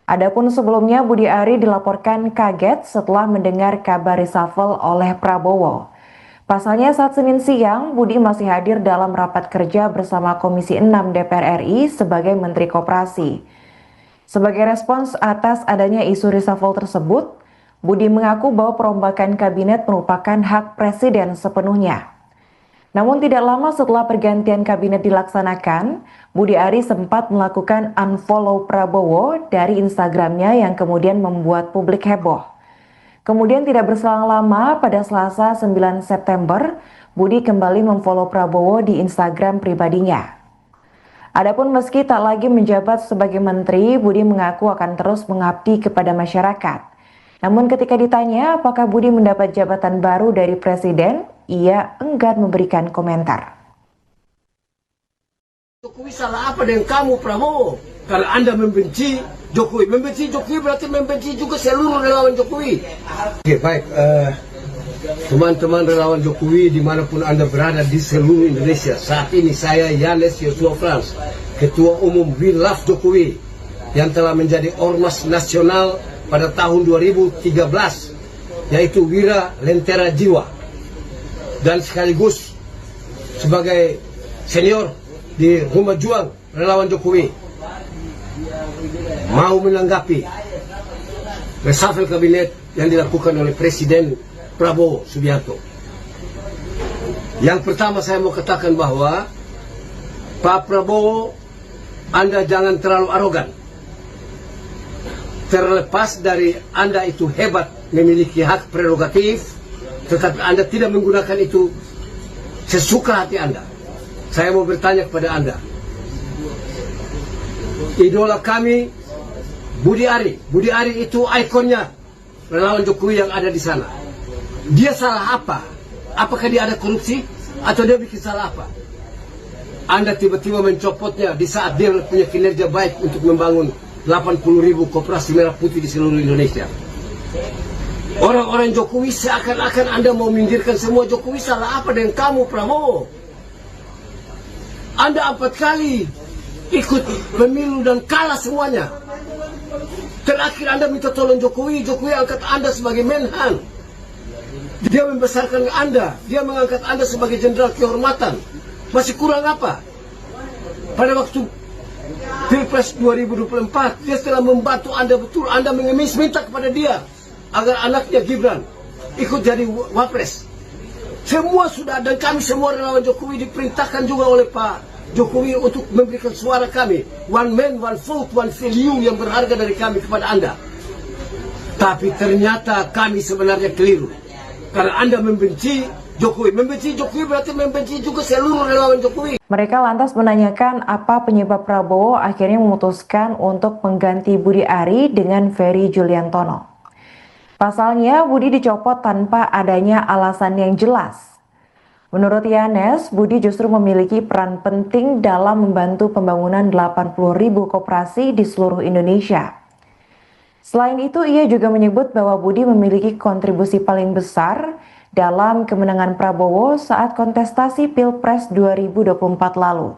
Adapun sebelumnya Budi Ari dilaporkan kaget setelah mendengar kabar reshuffle oleh Prabowo. Pasalnya saat Senin siang, Budi masih hadir dalam rapat kerja bersama Komisi 6 DPR RI sebagai Menteri Koperasi. Sebagai respons atas adanya isu reshuffle tersebut, Budi mengaku bahwa perombakan kabinet merupakan hak presiden sepenuhnya. Namun tidak lama setelah pergantian kabinet dilaksanakan, Budi Ari sempat melakukan unfollow Prabowo dari Instagramnya yang kemudian membuat publik heboh. Kemudian tidak berselang lama, pada Selasa 9 September, Budi kembali memfollow Prabowo di Instagram pribadinya. Adapun meski tak lagi menjabat sebagai menteri, Budi mengaku akan terus mengabdi kepada masyarakat. Namun ketika ditanya apakah Budi mendapat jabatan baru dari presiden, ia enggan memberikan komentar. Jokowi salah apa dengan kamu, Prabowo? Kalau Anda membenci Jokowi, berarti membenci juga seluruh relawan Jokowi. Oke, baik. Teman-teman relawan Jokowi dimanapun Anda berada di seluruh Indonesia, saat ini saya Yanes Yosua Frans, Ketua Umum We Love Jokowi, yang telah menjadi Ormas Nasional pada tahun 2013, yaitu Wira Lentera Jiwa, dan sekaligus sebagai senior di Rumah Juang Relawan Jokowi, mau menanggapi reshuffle kabinet yang dilakukan oleh Presiden Prabowo Subianto. Yang pertama saya mau katakan bahwa Pak Prabowo, Anda jangan terlalu arogan. Terlepas dari Anda itu hebat, memiliki hak prerogatif, tetapi Anda tidak menggunakan itu sesuka hati Anda. Saya mau bertanya kepada Anda, idola kami Budi Ari. Budi Ari itu ikonnya relawan Jokowi yang ada di sana. Dia salah apa? Apakah dia ada korupsi? Atau dia bikin salah apa? Anda tiba-tiba mencopotnya di saat dia punya kinerja baik untuk membangun 80.000 koperasi merah putih di seluruh Indonesia. Orang-orang Jokowi seakan-akan Anda mau minggirkan semua Jokowi. Salah apa dengan kamu, Prabowo? Anda 4 kali ikut pemilu dan kalah semuanya. Terakhir Anda minta tolong Jokowi. Jokowi angkat Anda sebagai Menhan. Dia membesarkan Anda. Dia mengangkat Anda sebagai jenderal kehormatan. Masih kurang apa? Pada waktu Pilpres 2024, dia telah membantu Anda betul. Anda mengemis, minta kepada dia agar anaknya Gibran ikut jadi wapres. Semua sudah, dan kami semua relawan Jokowi diperintahkan juga oleh Pak Jokowi untuk memberikan suara kami. One man, one vote, one value yang berharga dari kami kepada Anda. Tapi ternyata kami sebenarnya keliru. Karena Anda membenci Jokowi. Membenci Jokowi berarti membenci juga seluruh relawan Jokowi. Mereka lantas menanyakan apa penyebab Prabowo akhirnya memutuskan untuk mengganti Budi Ari dengan Ferry Juliantono. Pasalnya, Budi dicopot tanpa adanya alasan yang jelas. Menurut Yanes, Budi justru memiliki peran penting dalam membantu pembangunan 80.000 koperasi di seluruh Indonesia. Selain itu, ia juga menyebut bahwa Budi memiliki kontribusi paling besar dalam kemenangan Prabowo saat kontestasi Pilpres 2024 lalu.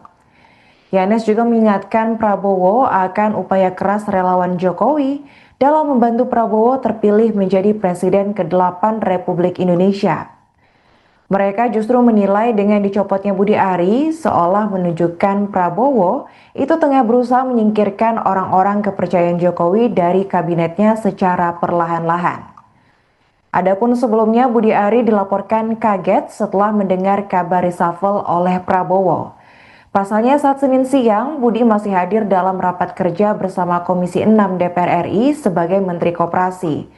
Yanes juga mengingatkan Prabowo akan upaya keras relawan Jokowi dalam membantu Prabowo terpilih menjadi Presiden ke-8 Republik Indonesia. Mereka justru menilai dengan dicopotnya Budi Ari seolah menunjukkan Prabowo itu tengah berusaha menyingkirkan orang-orang kepercayaan Jokowi dari kabinetnya secara perlahan-lahan. Adapun sebelumnya Budi Ari dilaporkan kaget setelah mendengar kabar reshuffle oleh Prabowo. Pasalnya saat Senin siang, Budi masih hadir dalam rapat kerja bersama Komisi 6 DPR RI sebagai Menteri Koperasi.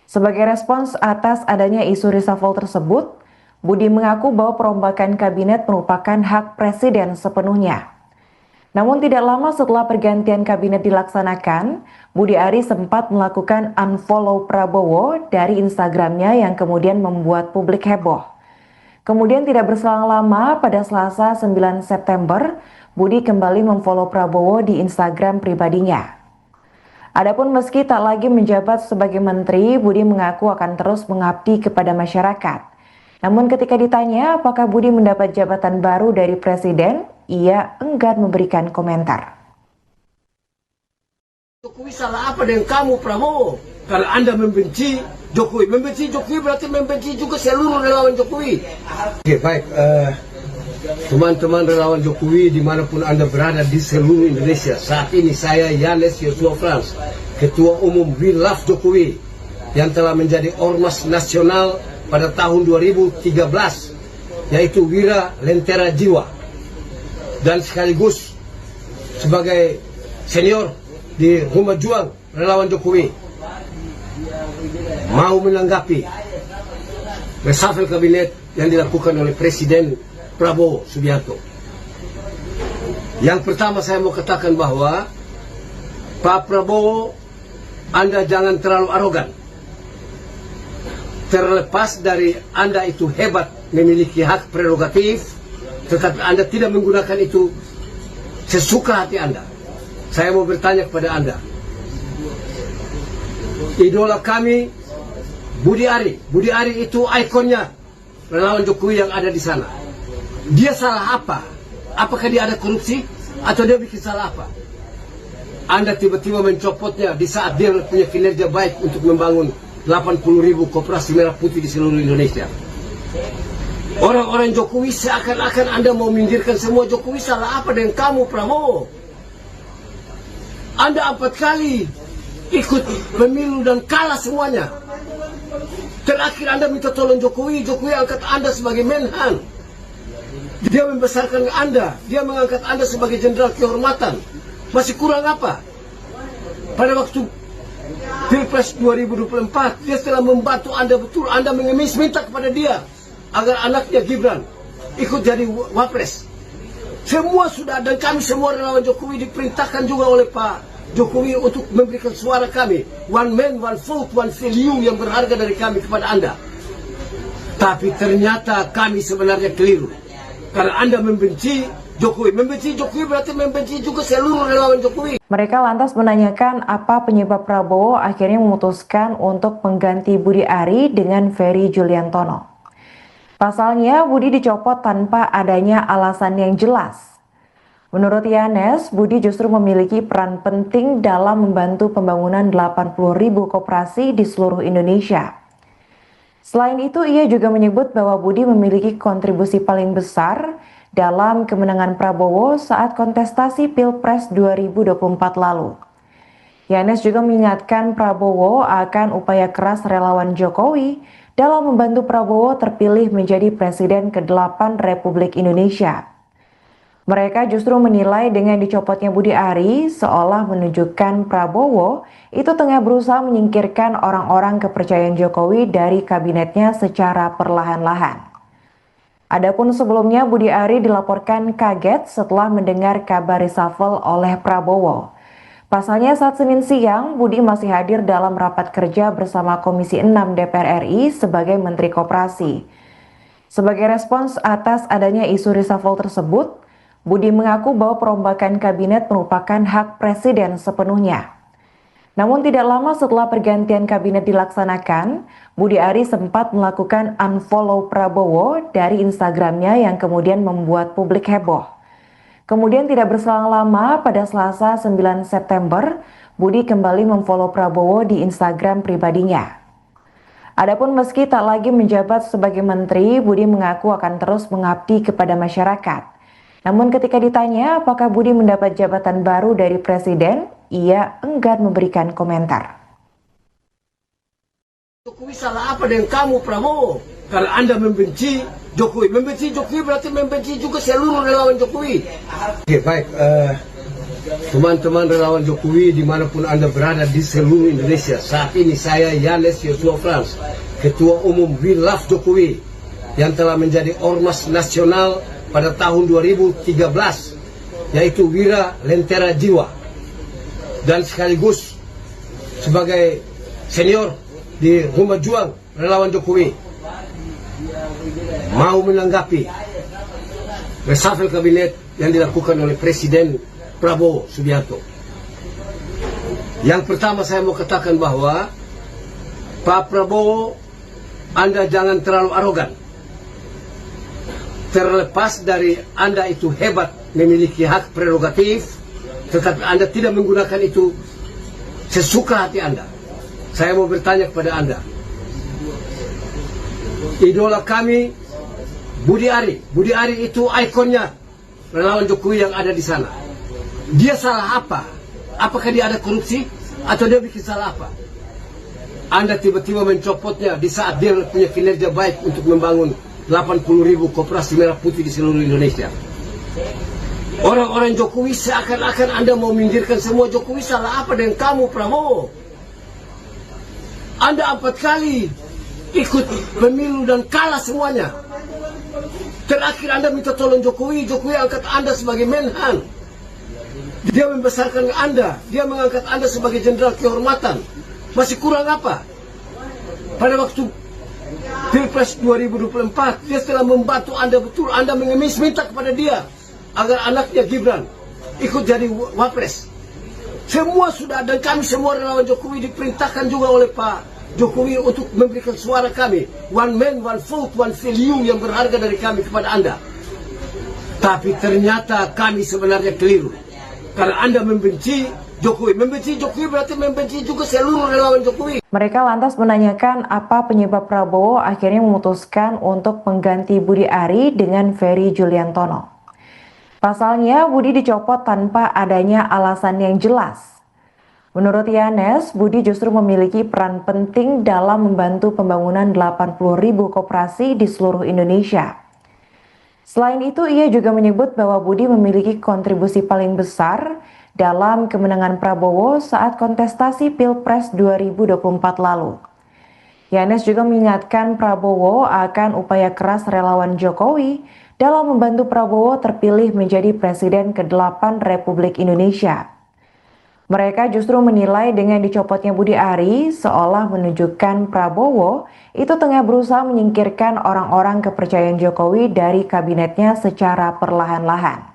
Sebagai respons atas adanya isu reshuffle tersebut, Budi mengaku bahwa perombakan kabinet merupakan hak Presiden sepenuhnya. Namun tidak lama setelah pergantian kabinet dilaksanakan, Budi Ari sempat melakukan unfollow Prabowo dari Instagramnya yang kemudian membuat publik heboh. Kemudian tidak berselang lama, pada Selasa 9 September, Budi kembali memfollow Prabowo di Instagram pribadinya. Adapun meski tak lagi menjabat sebagai menteri, Budi mengaku akan terus mengabdi kepada masyarakat. Namun ketika ditanya apakah Budi mendapat jabatan baru dari Presiden, ia enggan memberikan komentar. Jokowi salah apa dengan kamu, Prabowo? Karena Anda membenci Jokowi. Membenci Jokowi berarti membenci juga seluruh relawan Jokowi. Oke, baik. Teman-teman relawan Jokowi dimanapun Anda berada di seluruh Indonesia. Saat ini saya Yanes Yosua Frans, Ketua Umum We Love Jokowi, yang telah menjadi ormas nasional pada tahun 2013, yaitu Wira Lentera Jiwa, dan sekaligus sebagai senior di Rumah Juang Relawan Jokowi, mau menanggapi reshuffle kabinet yang dilakukan oleh Presiden Prabowo Subianto. Yang pertama saya mau katakan bahwa Pak Prabowo, Anda jangan terlalu arogan. Terlepas dari Anda itu hebat, memiliki hak prerogatif, tetapi Anda tidak menggunakan itu sesuka hati Anda. Saya mau bertanya kepada Anda, idola kami Budi Ari. Budi Ari itu ikonnya relawan Jokowi yang ada di sana. Dia salah apa? Apakah dia ada korupsi? Atau dia bikin salah apa? Anda tiba-tiba mencopotnya di saat dia punya kinerja baik untuk membangun 80.000 koperasi merah putih di seluruh Indonesia. Orang-orang Jokowi seakan-akan Anda mau minggirkan semua Jokowi. Salah apa dengan kamu, Prabowo? Anda 4 kali ikut pemilu dan kalah semuanya. Terakhir Anda minta tolong Jokowi, Jokowi angkat Anda sebagai Menhan. Dia membesarkan Anda, dia mengangkat Anda sebagai jenderal kehormatan. Masih kurang apa? Pada waktu Pilpres 2024, dia telah membantu Anda betul. Anda mengemis minta kepada dia agar anaknya Gibran ikut jadi wapres. Semua sudah, dan kami semua relawan Jokowi diperintahkan juga oleh Pak Jokowi untuk memberikan suara kami. One man, one vote, one value yang berharga dari kami kepada Anda. Tapi ternyata kami sebenarnya keliru. Karena Anda membenci Jokowi. Membenci Jokowi berarti membenci juga seluruh relawan Jokowi. Mereka lantas menanyakan apa penyebab Prabowo akhirnya memutuskan untuk mengganti Budi Ari dengan Ferry Juliantono. Pasalnya, Budi dicopot tanpa adanya alasan yang jelas. Menurut Yanes, Budi justru memiliki peran penting dalam membantu pembangunan 80.000 koperasi di seluruh Indonesia. Selain itu, ia juga menyebut bahwa Budi memiliki kontribusi paling besar dalam kemenangan Prabowo saat kontestasi Pilpres 2024 lalu. Yanes juga mengingatkan Prabowo akan upaya keras relawan Jokowi dalam membantu Prabowo terpilih menjadi Presiden ke-8 Republik Indonesia. Mereka justru menilai dengan dicopotnya Budi Ari seolah menunjukkan Prabowo itu tengah berusaha menyingkirkan orang-orang kepercayaan Jokowi dari kabinetnya secara perlahan-lahan. Adapun sebelumnya Budi Ari dilaporkan kaget setelah mendengar kabar reshuffle oleh Prabowo. Pasalnya saat Senin siang, Budi masih hadir dalam rapat kerja bersama Komisi 6 DPR RI sebagai Menteri Koperasi. Sebagai respons atas adanya isu reshuffle tersebut, Budi mengaku bahwa perombakan kabinet merupakan hak presiden sepenuhnya. Namun tidak lama setelah pergantian kabinet dilaksanakan, Budi Ari sempat melakukan unfollow Prabowo dari Instagramnya yang kemudian membuat publik heboh. Kemudian tidak berselang lama, pada Selasa 9 September, Budi kembali memfollow Prabowo di Instagram pribadinya. Adapun meski tak lagi menjabat sebagai menteri, Budi mengaku akan terus mengabdi kepada masyarakat. Namun ketika ditanya apakah Budi mendapat jabatan baru dari Presiden, ia enggan memberikan komentar. Jokowi salah apa dengan kamu, Prabowo? Kalau Anda membenci Jokowi. Membenci Jokowi berarti membenci juga seluruh relawan Jokowi. Oke, baik. Teman-teman relawan Jokowi dimanapun Anda berada di seluruh Indonesia. Saat ini saya Yanes Yosua Frans, Ketua Umum We Love Jokowi, yang telah menjadi ormas nasional pada tahun 2013, yaitu Wira Lentera Jiwa, dan sekaligus sebagai senior di Rumah Juang Relawan Jokowi, mau menanggapi reshuffle kabinet yang dilakukan oleh Presiden Prabowo Subianto. Yang pertama saya mau katakan bahwa Pak Prabowo, Anda jangan terlalu arogan. Terlepas dari Anda itu hebat, memiliki hak prerogatif, tetapi Anda tidak menggunakan itu sesuka hati Anda. Saya mau bertanya kepada Anda. Idola kami, Budi Ari. Budi Ari itu ikonnya relawan Jokowi yang ada di sana. Dia salah apa? Apakah dia ada korupsi? Atau dia bikin salah apa? Anda tiba-tiba mencopotnya di saat dia punya kinerja baik untuk membangun 80.000 koperasi merah putih di seluruh Indonesia. Orang-orang Jokowi seakan-akan Anda mau minggirkan semua. Jokowi salah apa dengan kamu, Prabowo? Anda 4 kali ikut pemilu dan kalah semuanya. Terakhir Anda minta tolong Jokowi, Jokowi angkat Anda sebagai Menhan. Dia membesarkan Anda, dia mengangkat Anda sebagai jenderal kehormatan. Masih kurang apa? Pada waktu Pilpres 2024, dia telah membantu Anda betul. Anda mengemis minta kepada dia agar anaknya Gibran ikut jadi wapres. Semua sudah, dan kami semua relawan Jokowi diperintahkan juga oleh Pak Jokowi untuk memberikan suara kami. One man, one vote, one value yang berharga dari kami kepada Anda. Tapi ternyata kami sebenarnya keliru. Karena Anda membenci Jokowi. Membenci Jokowi berarti membenci juga seluruh relawan Jokowi. Mereka lantas menanyakan apa penyebab Prabowo akhirnya memutuskan untuk mengganti Budi Ari dengan Ferry Juliantono. Pasalnya, Budi dicopot tanpa adanya alasan yang jelas. Menurut Yanes, Budi justru memiliki peran penting dalam membantu pembangunan 80.000 koperasi di seluruh Indonesia. Selain itu, ia juga menyebut bahwa Budi memiliki kontribusi paling besar dalam kemenangan Prabowo saat kontestasi Pilpres 2024 lalu. Yanes juga mengingatkan Prabowo akan upaya keras relawan Jokowi dalam membantu Prabowo terpilih menjadi Presiden ke-8 Republik Indonesia. Mereka justru menilai dengan dicopotnya Budi Ari seolah menunjukkan Prabowo itu tengah berusaha menyingkirkan orang-orang kepercayaan Jokowi dari kabinetnya secara perlahan-lahan.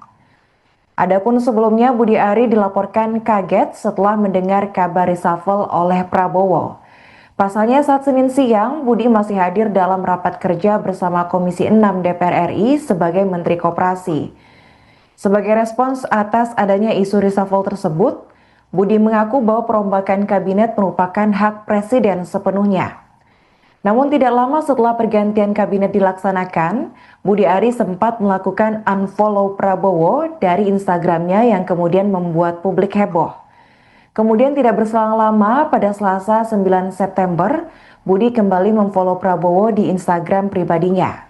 Adapun sebelumnya Budi Ari dilaporkan kaget setelah mendengar kabar reshuffle oleh Prabowo. Pasalnya saat Senin siang, Budi masih hadir dalam rapat kerja bersama Komisi 6 DPR RI sebagai Menteri Koperasi. Sebagai respons atas adanya isu reshuffle tersebut, Budi mengaku bahwa perombakan kabinet merupakan hak presiden sepenuhnya. Namun tidak lama setelah pergantian kabinet dilaksanakan, Budi Ari sempat melakukan unfollow Prabowo dari Instagramnya yang kemudian membuat publik heboh. Kemudian tidak berselang lama, pada Selasa 9 September, Budi kembali memfollow Prabowo di Instagram pribadinya.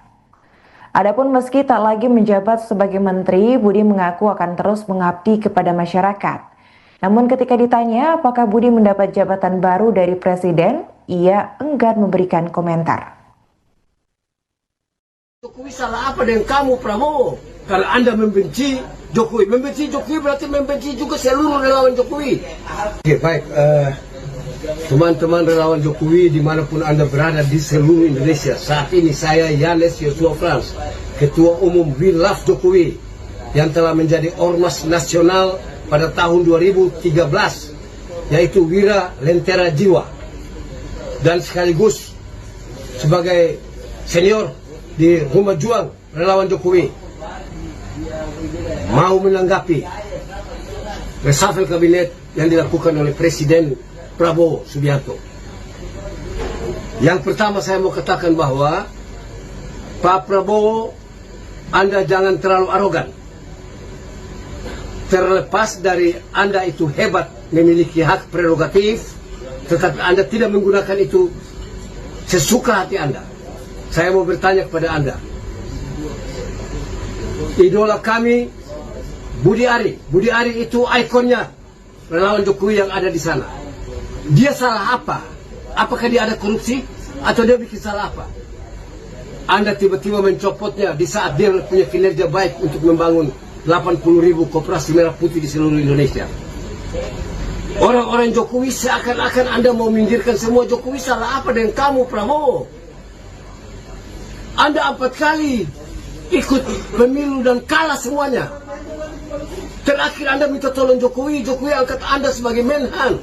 Adapun meski tak lagi menjabat sebagai menteri, Budi mengaku akan terus mengabdi kepada masyarakat. Namun ketika ditanya apakah Budi mendapat jabatan baru dari presiden, ia enggan memberikan komentar. Jokowi salah apa dengan kamu, Prabowo? Kalau Anda membenci Jokowi berarti membenci juga seluruh relawan Jokowi. Oke, baik, teman-teman relawan Jokowi dimanapun Anda berada di seluruh Indonesia. Saat ini saya Yanes Yosua Frans, Ketua Umum We Love Jokowi, yang telah menjadi ormas nasional pada tahun 2013, yaitu Wira Lentera Jiwa, dan sekaligus sebagai senior di Rumah Juang Relawan Jokowi, mau menanggapi reshuffle kabinet yang dilakukan oleh Presiden Prabowo Subianto. Yang pertama saya mau katakan bahwa Pak Prabowo, Anda jangan terlalu arogan. Terlepas dari Anda itu hebat, memiliki hak prerogatif, tetapi Anda tidak menggunakan itu sesuka hati Anda. Saya mau bertanya kepada Anda, idola kami Budi Ari itu ikonnya relawan Jokowi yang ada di sana. Dia salah apa? Apakah dia ada korupsi atau dia bikin salah apa? Anda tiba-tiba mencopotnya di saat dia punya kinerja baik untuk membangun 80.000 koperasi merah putih di seluruh Indonesia. Orang-orang Jokowi seakan-akan Anda mau minggirkan semua. Jokowi salah apa dengan kamu, Prabowo? Anda 4 kali ikut pemilu dan kalah semuanya. Terakhir Anda minta tolong Jokowi angkat Anda sebagai Menhan.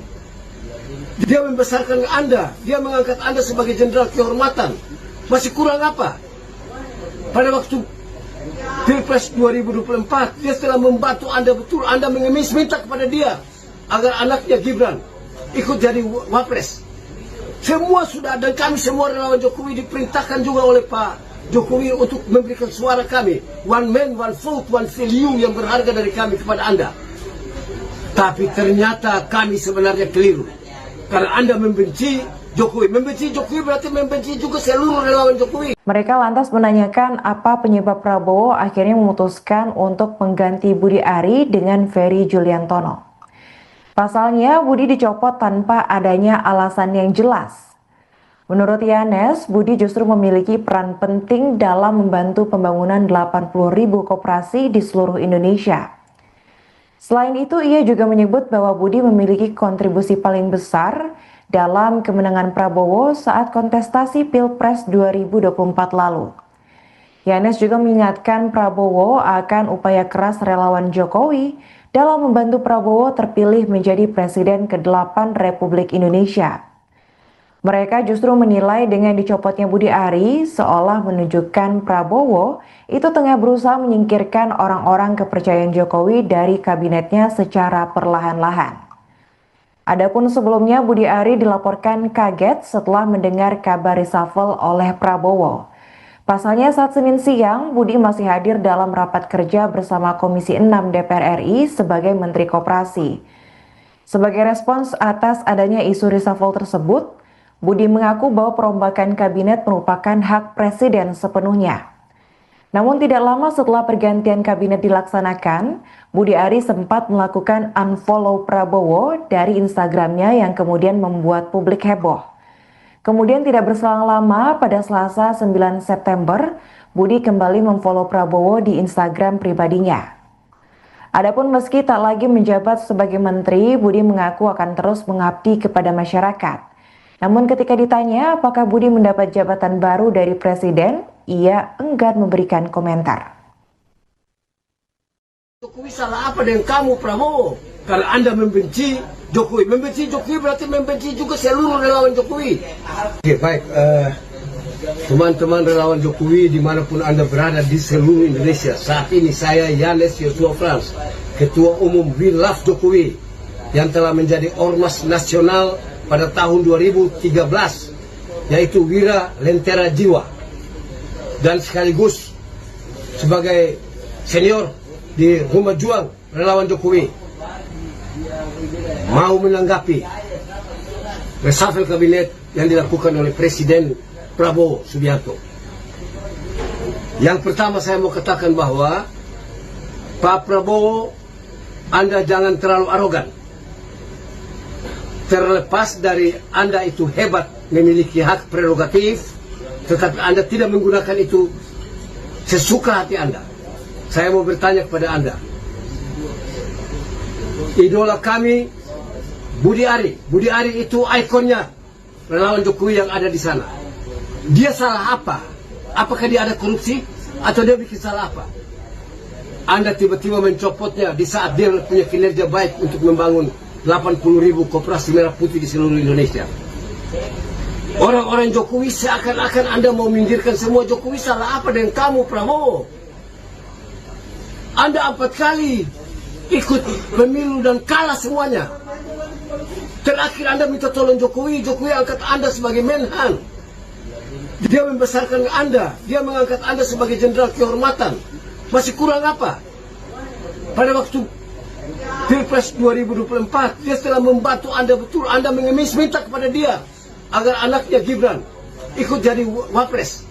Dia membesarkan Anda, dia mengangkat Anda sebagai jenderal kehormatan. Masih kurang apa? Pada waktu Pilpres 2024, dia telah membantu Anda betul. Anda mengemis minta kepada dia agar anaknya Gibran ikut jadi wapres. Semua sudah, dan kami semua relawan Jokowi diperintahkan juga oleh Pak Jokowi untuk memberikan suara kami. One man, one vote, one value yang berharga dari kami kepada Anda. Tapi ternyata kami sebenarnya keliru. Karena Anda membenci Jokowi berarti membenci juga seluruh relawan Jokowi. Mereka lantas menanyakan apa penyebab Prabowo akhirnya memutuskan untuk mengganti Budi Ari dengan Ferry Juliantono. Pasalnya, Budi dicopot tanpa adanya alasan yang jelas. Menurut Yanes, Budi justru memiliki peran penting dalam membantu pembangunan 80.000 koperasi di seluruh Indonesia. Selain itu, ia juga menyebut bahwa Budi memiliki kontribusi paling besar dalam kemenangan Prabowo saat kontestasi Pilpres 2024 lalu. Yanes juga mengingatkan Prabowo akan upaya keras relawan Jokowi dalam membantu Prabowo terpilih menjadi Presiden ke-8 Republik Indonesia. Mereka justru menilai dengan dicopotnya Budi Ari seolah menunjukkan Prabowo itu tengah berusaha menyingkirkan orang-orang kepercayaan Jokowi dari kabinetnya secara perlahan-lahan. Adapun sebelumnya Budi Ari dilaporkan kaget setelah mendengar kabar reshuffle oleh Prabowo. Pasalnya saat Senin siang, Budi masih hadir dalam rapat kerja bersama Komisi 6 DPR RI sebagai Menteri Koperasi. Sebagai respons atas adanya isu reshuffle tersebut, Budi mengaku bahwa perombakan kabinet merupakan hak presiden sepenuhnya. Namun tidak lama setelah pergantian kabinet dilaksanakan, Budi Ari sempat melakukan unfollow Prabowo dari Instagramnya yang kemudian membuat publik heboh. Kemudian tidak berselang lama, pada Selasa 9 September, Budi kembali memfollow Prabowo di Instagram pribadinya. Adapun meski tak lagi menjabat sebagai menteri, Budi mengaku akan terus mengabdi kepada masyarakat. Namun ketika ditanya apakah Budi mendapat jabatan baru dari presiden, ia enggan memberikan komentar. Jokowi salah apa dengan kamu, Prabowo? Kalau Anda membenci Jokowi. Membenci Jokowi berarti membenci juga seluruh relawan Jokowi. Oke, baik. Teman-teman relawan Jokowi dimanapun Anda berada di seluruh Indonesia. Saat ini saya Yanes Yosua Frans, Ketua Umum We Love Jokowi, yang telah menjadi ormas nasional pada tahun 2013, yaitu Wira Lentera Jiwa, dan sekaligus sebagai senior di Rumah Juang Relawan Jokowi, mau menanggapi reshuffle kabinet yang dilakukan oleh Presiden Prabowo Subianto. Yang pertama saya mau katakan bahwa Pak Prabowo, Anda jangan terlalu arogan. Terlepas dari Anda itu hebat, memiliki hak prerogatif, tetapi Anda tidak menggunakan itu sesuka hati Anda. Saya mau bertanya kepada Anda, idola kami Budi Ari. Budi Ari itu ikonnya relawan Jokowi yang ada di sana. Dia salah apa? Apakah dia ada korupsi? Atau dia bikin salah apa? Anda tiba-tiba mencopotnya di saat dia punya kinerja baik untuk membangun 80.000 koperasi merah putih di seluruh Indonesia. Orang-orang Jokowi seakan-akan Anda mau minggirkan semua. Jokowi salah apa dengan kamu, Prabowo? Anda 4 kali ikut pemilu dan kalah semuanya. Terakhir Anda minta tolong Jokowi. Jokowi angkat Anda sebagai Menhan. Dia membesarkan Anda. Dia mengangkat Anda sebagai jenderal kehormatan. Masih kurang apa? Pada waktu Pilpres 2024, dia telah membantu Anda betul. Anda mengemis minta kepada dia agar anaknya Gibran ikut jadi wapres.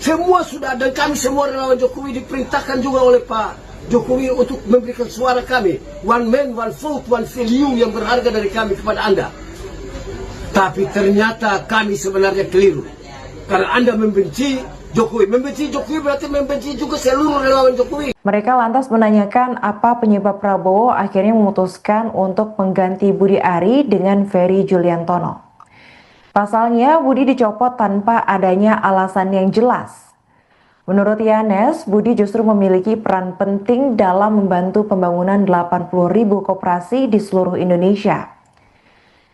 Semua sudah, dan kami semua relawan Jokowi diperintahkan juga oleh Pak Jokowi untuk memberikan suara kami. One man, one vote, one value yang berharga dari kami kepada Anda. Tapi ternyata kami sebenarnya keliru. Karena Anda membenci Jokowi. Membenci Jokowi berarti membenci juga seluruh relawan Jokowi. Mereka lantas menanyakan apa penyebab Prabowo akhirnya memutuskan untuk mengganti Budi Ari dengan Ferry Juliantono. Pasalnya, Budi dicopot tanpa adanya alasan yang jelas. Menurut Yanes, Budi justru memiliki peran penting dalam membantu pembangunan 80.000 koperasi di seluruh Indonesia.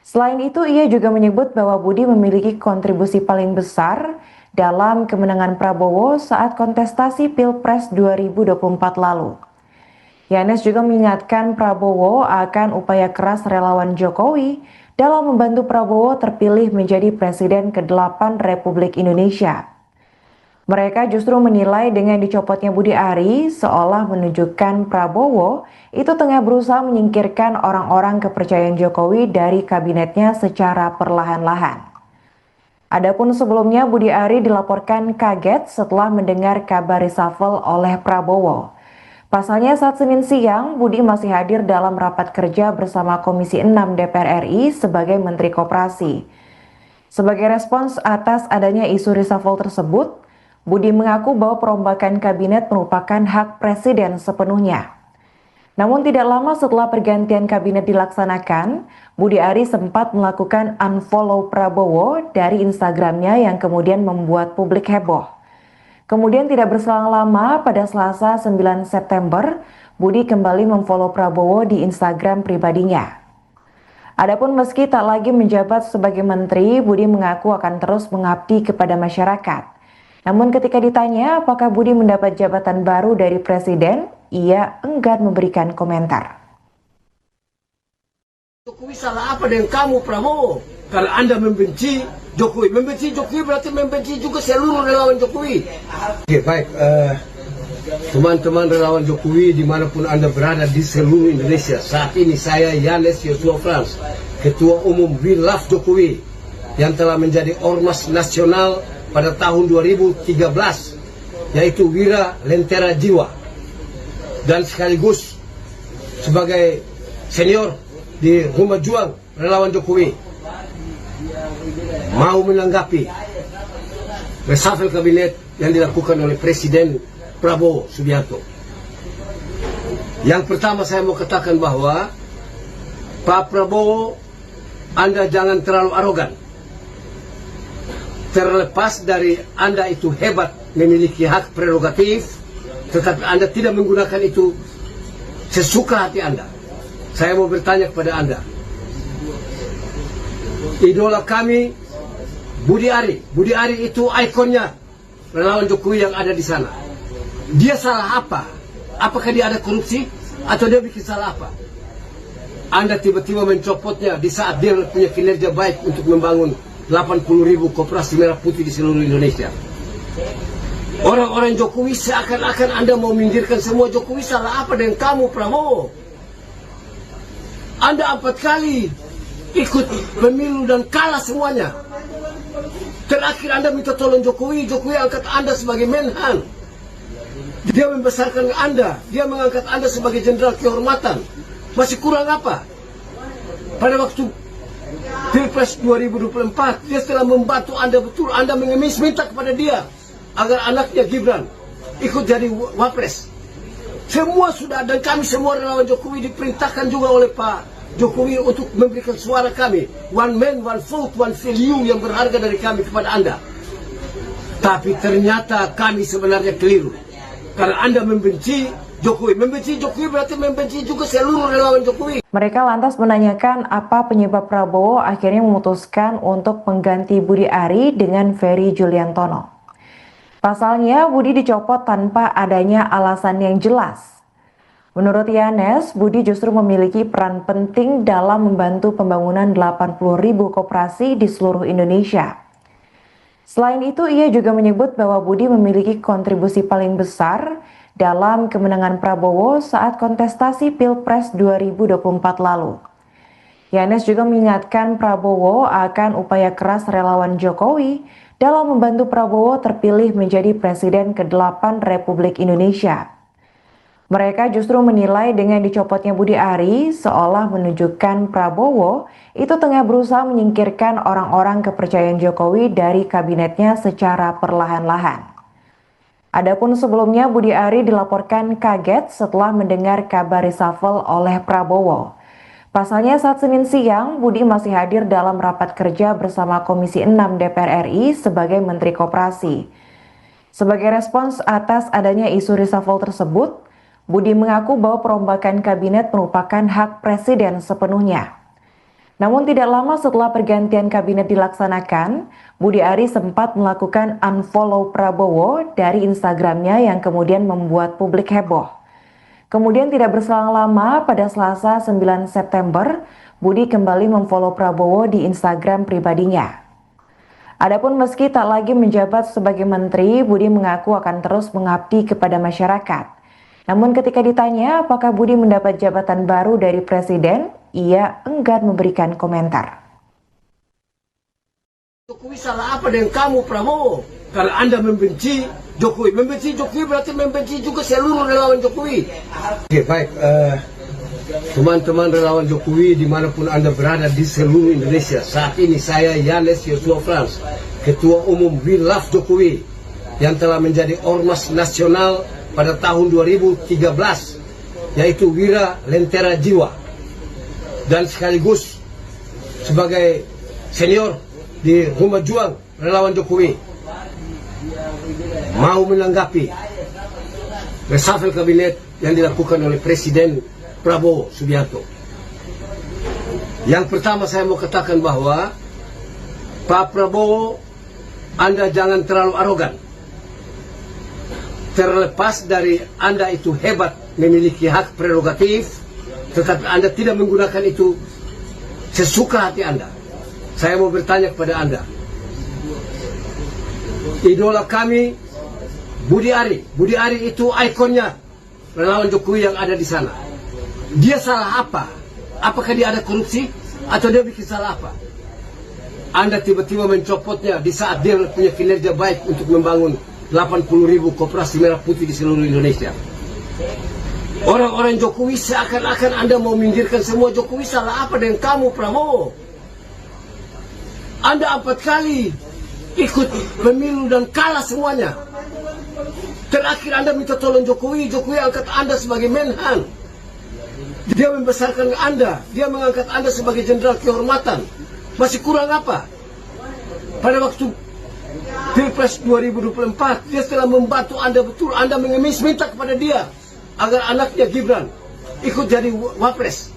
Selain itu, ia juga menyebut bahwa Budi memiliki kontribusi paling besar dalam kemenangan Prabowo saat kontestasi Pilpres 2024 lalu. Yanes juga mengingatkan Prabowo akan upaya keras relawan Jokowi dalam membantu Prabowo terpilih menjadi Presiden ke-8 Republik Indonesia. Mereka justru menilai dengan dicopotnya Budi Ari seolah menunjukkan Prabowo itu tengah berusaha menyingkirkan orang-orang kepercayaan Jokowi dari kabinetnya secara perlahan-lahan. Adapun sebelumnya Budi Ari dilaporkan kaget setelah mendengar kabar reshuffle oleh Prabowo. Pasalnya saat Senin siang, Budi masih hadir dalam rapat kerja bersama Komisi 6 DPR RI sebagai Menteri Koperasi. Sebagai respons atas adanya isu reshuffle tersebut, Budi mengaku bahwa perombakan kabinet merupakan hak presiden sepenuhnya. Namun tidak lama setelah pergantian kabinet dilaksanakan, Budi Ari sempat melakukan unfollow Prabowo dari Instagramnya yang kemudian membuat publik heboh. Kemudian tidak berselang lama, pada Selasa 9 September, Budi kembali memfollow Prabowo di Instagram pribadinya. Adapun meski tak lagi menjabat sebagai menteri, Budi mengaku akan terus mengabdi kepada masyarakat. Namun ketika ditanya apakah Budi mendapat jabatan baru dari presiden, ia enggan memberikan komentar. Jokowi salah apa dengan kamu, Prabowo? Kalau Anda membenci Jokowi. Membenci Jokowi berarti membenci juga seluruh relawan Jokowi. Oke, baik. teman-teman relawan Jokowi dimanapun Anda berada di seluruh Indonesia. Saat ini saya Yanes Yosua Frans, Ketua Umum We Love Jokowi, yang telah menjadi ormas nasional pada tahun 2013, yaitu Wira Lentera Jiwa, dan sekaligus sebagai senior di Rumah Juang Relawan Jokowi, mau menanggapi reshuffle kabinet yang dilakukan oleh Presiden Prabowo Subianto. Yang pertama saya mau katakan bahwa Pak Prabowo, Anda jangan terlalu arogan. Terlepas dari Anda itu hebat, memiliki hak prerogatif, tetapi Anda tidak menggunakan itu sesuka hati Anda. Saya mau bertanya kepada Anda, idola kami Budi Ari. Budi Ari itu ikonnya relawan Jokowi yang ada di sana. Dia salah apa? Apakah dia ada korupsi? Atau dia bikin salah apa? Anda tiba-tiba mencopotnya di saat dia punya kinerja baik untuk membangun 80.000 koperasi merah putih di seluruh Indonesia. Orang-orang Jokowi seakan-akan Anda mau minggirkan semua Jokowi. Salah apa dengan kamu, Prabowo? Anda 4 kali ikut pemilu dan kalah semuanya. Terakhir Anda minta tolong Jokowi, Jokowi angkat Anda sebagai Menhan. Dia membesarkan Anda, dia mengangkat Anda sebagai jenderal kehormatan. Masih kurang apa? Pada waktu Pilpres 2024, dia telah membantu Anda betul. Anda mengemis, minta kepada dia agar anaknya Gibran ikut jadi wapres. Semua sudah, dan kami semua relawan Jokowi diperintahkan juga oleh Pak Jokowi untuk memberikan suara kami. One man, one vote, one value yang berharga dari kami kepada Anda. Tapi ternyata kami sebenarnya keliru. Karena Anda membenci Jokowi. Membenci Jokowi berarti membenci juga seluruh relawan Jokowi. Mereka lantas menanyakan apa penyebab Prabowo akhirnya memutuskan untuk mengganti Budi Ari dengan Ferry Juliantono. Pasalnya, Budi dicopot tanpa adanya alasan yang jelas. Menurut Yanes, Budi justru memiliki peran penting dalam membantu pembangunan 80.000 koperasi di seluruh Indonesia. Selain itu, ia juga menyebut bahwa Budi memiliki kontribusi paling besar dalam kemenangan Prabowo saat kontestasi Pilpres 2024 lalu. Yanes juga mengingatkan Prabowo akan upaya keras relawan Jokowi dalam membantu Prabowo terpilih menjadi Presiden ke-8 Republik Indonesia. Mereka justru menilai dengan dicopotnya Budi Ari seolah menunjukkan Prabowo itu tengah berusaha menyingkirkan orang-orang kepercayaan Jokowi dari kabinetnya secara perlahan-lahan. Adapun sebelumnya Budi Ari dilaporkan kaget setelah mendengar kabar reshuffle oleh Prabowo. Pasalnya saat Senin siang, Budi masih hadir dalam rapat kerja bersama Komisi 6 DPR RI sebagai Menteri Koperasi. Sebagai respons atas adanya isu reshuffle tersebut, Budi mengaku bahwa perombakan kabinet merupakan hak Presiden sepenuhnya. Namun tidak lama setelah pergantian kabinet dilaksanakan, Budi Ari sempat melakukan unfollow Prabowo dari Instagramnya yang kemudian membuat publik heboh. Kemudian tidak berselang lama, pada Selasa 9 September, Budi kembali memfollow Prabowo di Instagram pribadinya. Adapun meski tak lagi menjabat sebagai menteri, Budi mengaku akan terus mengabdi kepada masyarakat. Namun ketika ditanya apakah Budi mendapat jabatan baru dari Presiden, ia enggan memberikan komentar. Jokowi salah apa dengan kamu, Prabowo? Karena Anda membenci Jokowi. Membenci Jokowi berarti membenci juga seluruh relawan Jokowi. Oke, baik. Teman-teman relawan Jokowi dimanapun Anda berada di seluruh Indonesia. Saat ini saya Yanes Yosua Frans, Ketua Umum We Love Jokowi, yang telah menjadi ormas nasional pada tahun 2013, yaitu Wira Lentera Jiwa, dan sekaligus sebagai senior di Rumah Juang Relawan Jokowi, mau menanggapi reshuffle kabinet yang dilakukan oleh Presiden Prabowo Subianto. Yang pertama saya mau katakan bahwa Pak Prabowo, Anda jangan terlalu arogan. Terlepas dari Anda itu hebat, memiliki hak prerogatif, tetapi Anda tidak menggunakan itu sesuka hati Anda. Saya mau bertanya kepada Anda, idola kami Budi Ari itu ikonnya relawan Jokowi yang ada di sana. Dia salah apa? Apakah dia ada korupsi atau dia bikin salah apa? Anda tiba-tiba mencopotnya di saat dia punya kinerja baik untuk membangun 80.000 koperasi merah putih di seluruh Indonesia. Orang-orang Jokowi seakan-akan Anda mau minggirkan semua. Jokowi salah apa dengan kamu, Prabowo? Anda 4 kali ikut pemilu dan kalah semuanya. Terakhir Anda minta tolong Jokowi, Jokowi angkat Anda sebagai Menhan. Dia membesarkan Anda, dia mengangkat Anda sebagai jenderal kehormatan. Masih kurang apa? Pada waktu Pilpres 2024, dia telah membantu Anda betul. Anda mengemis minta kepada dia agar anaknya Gibran ikut jadi wapres.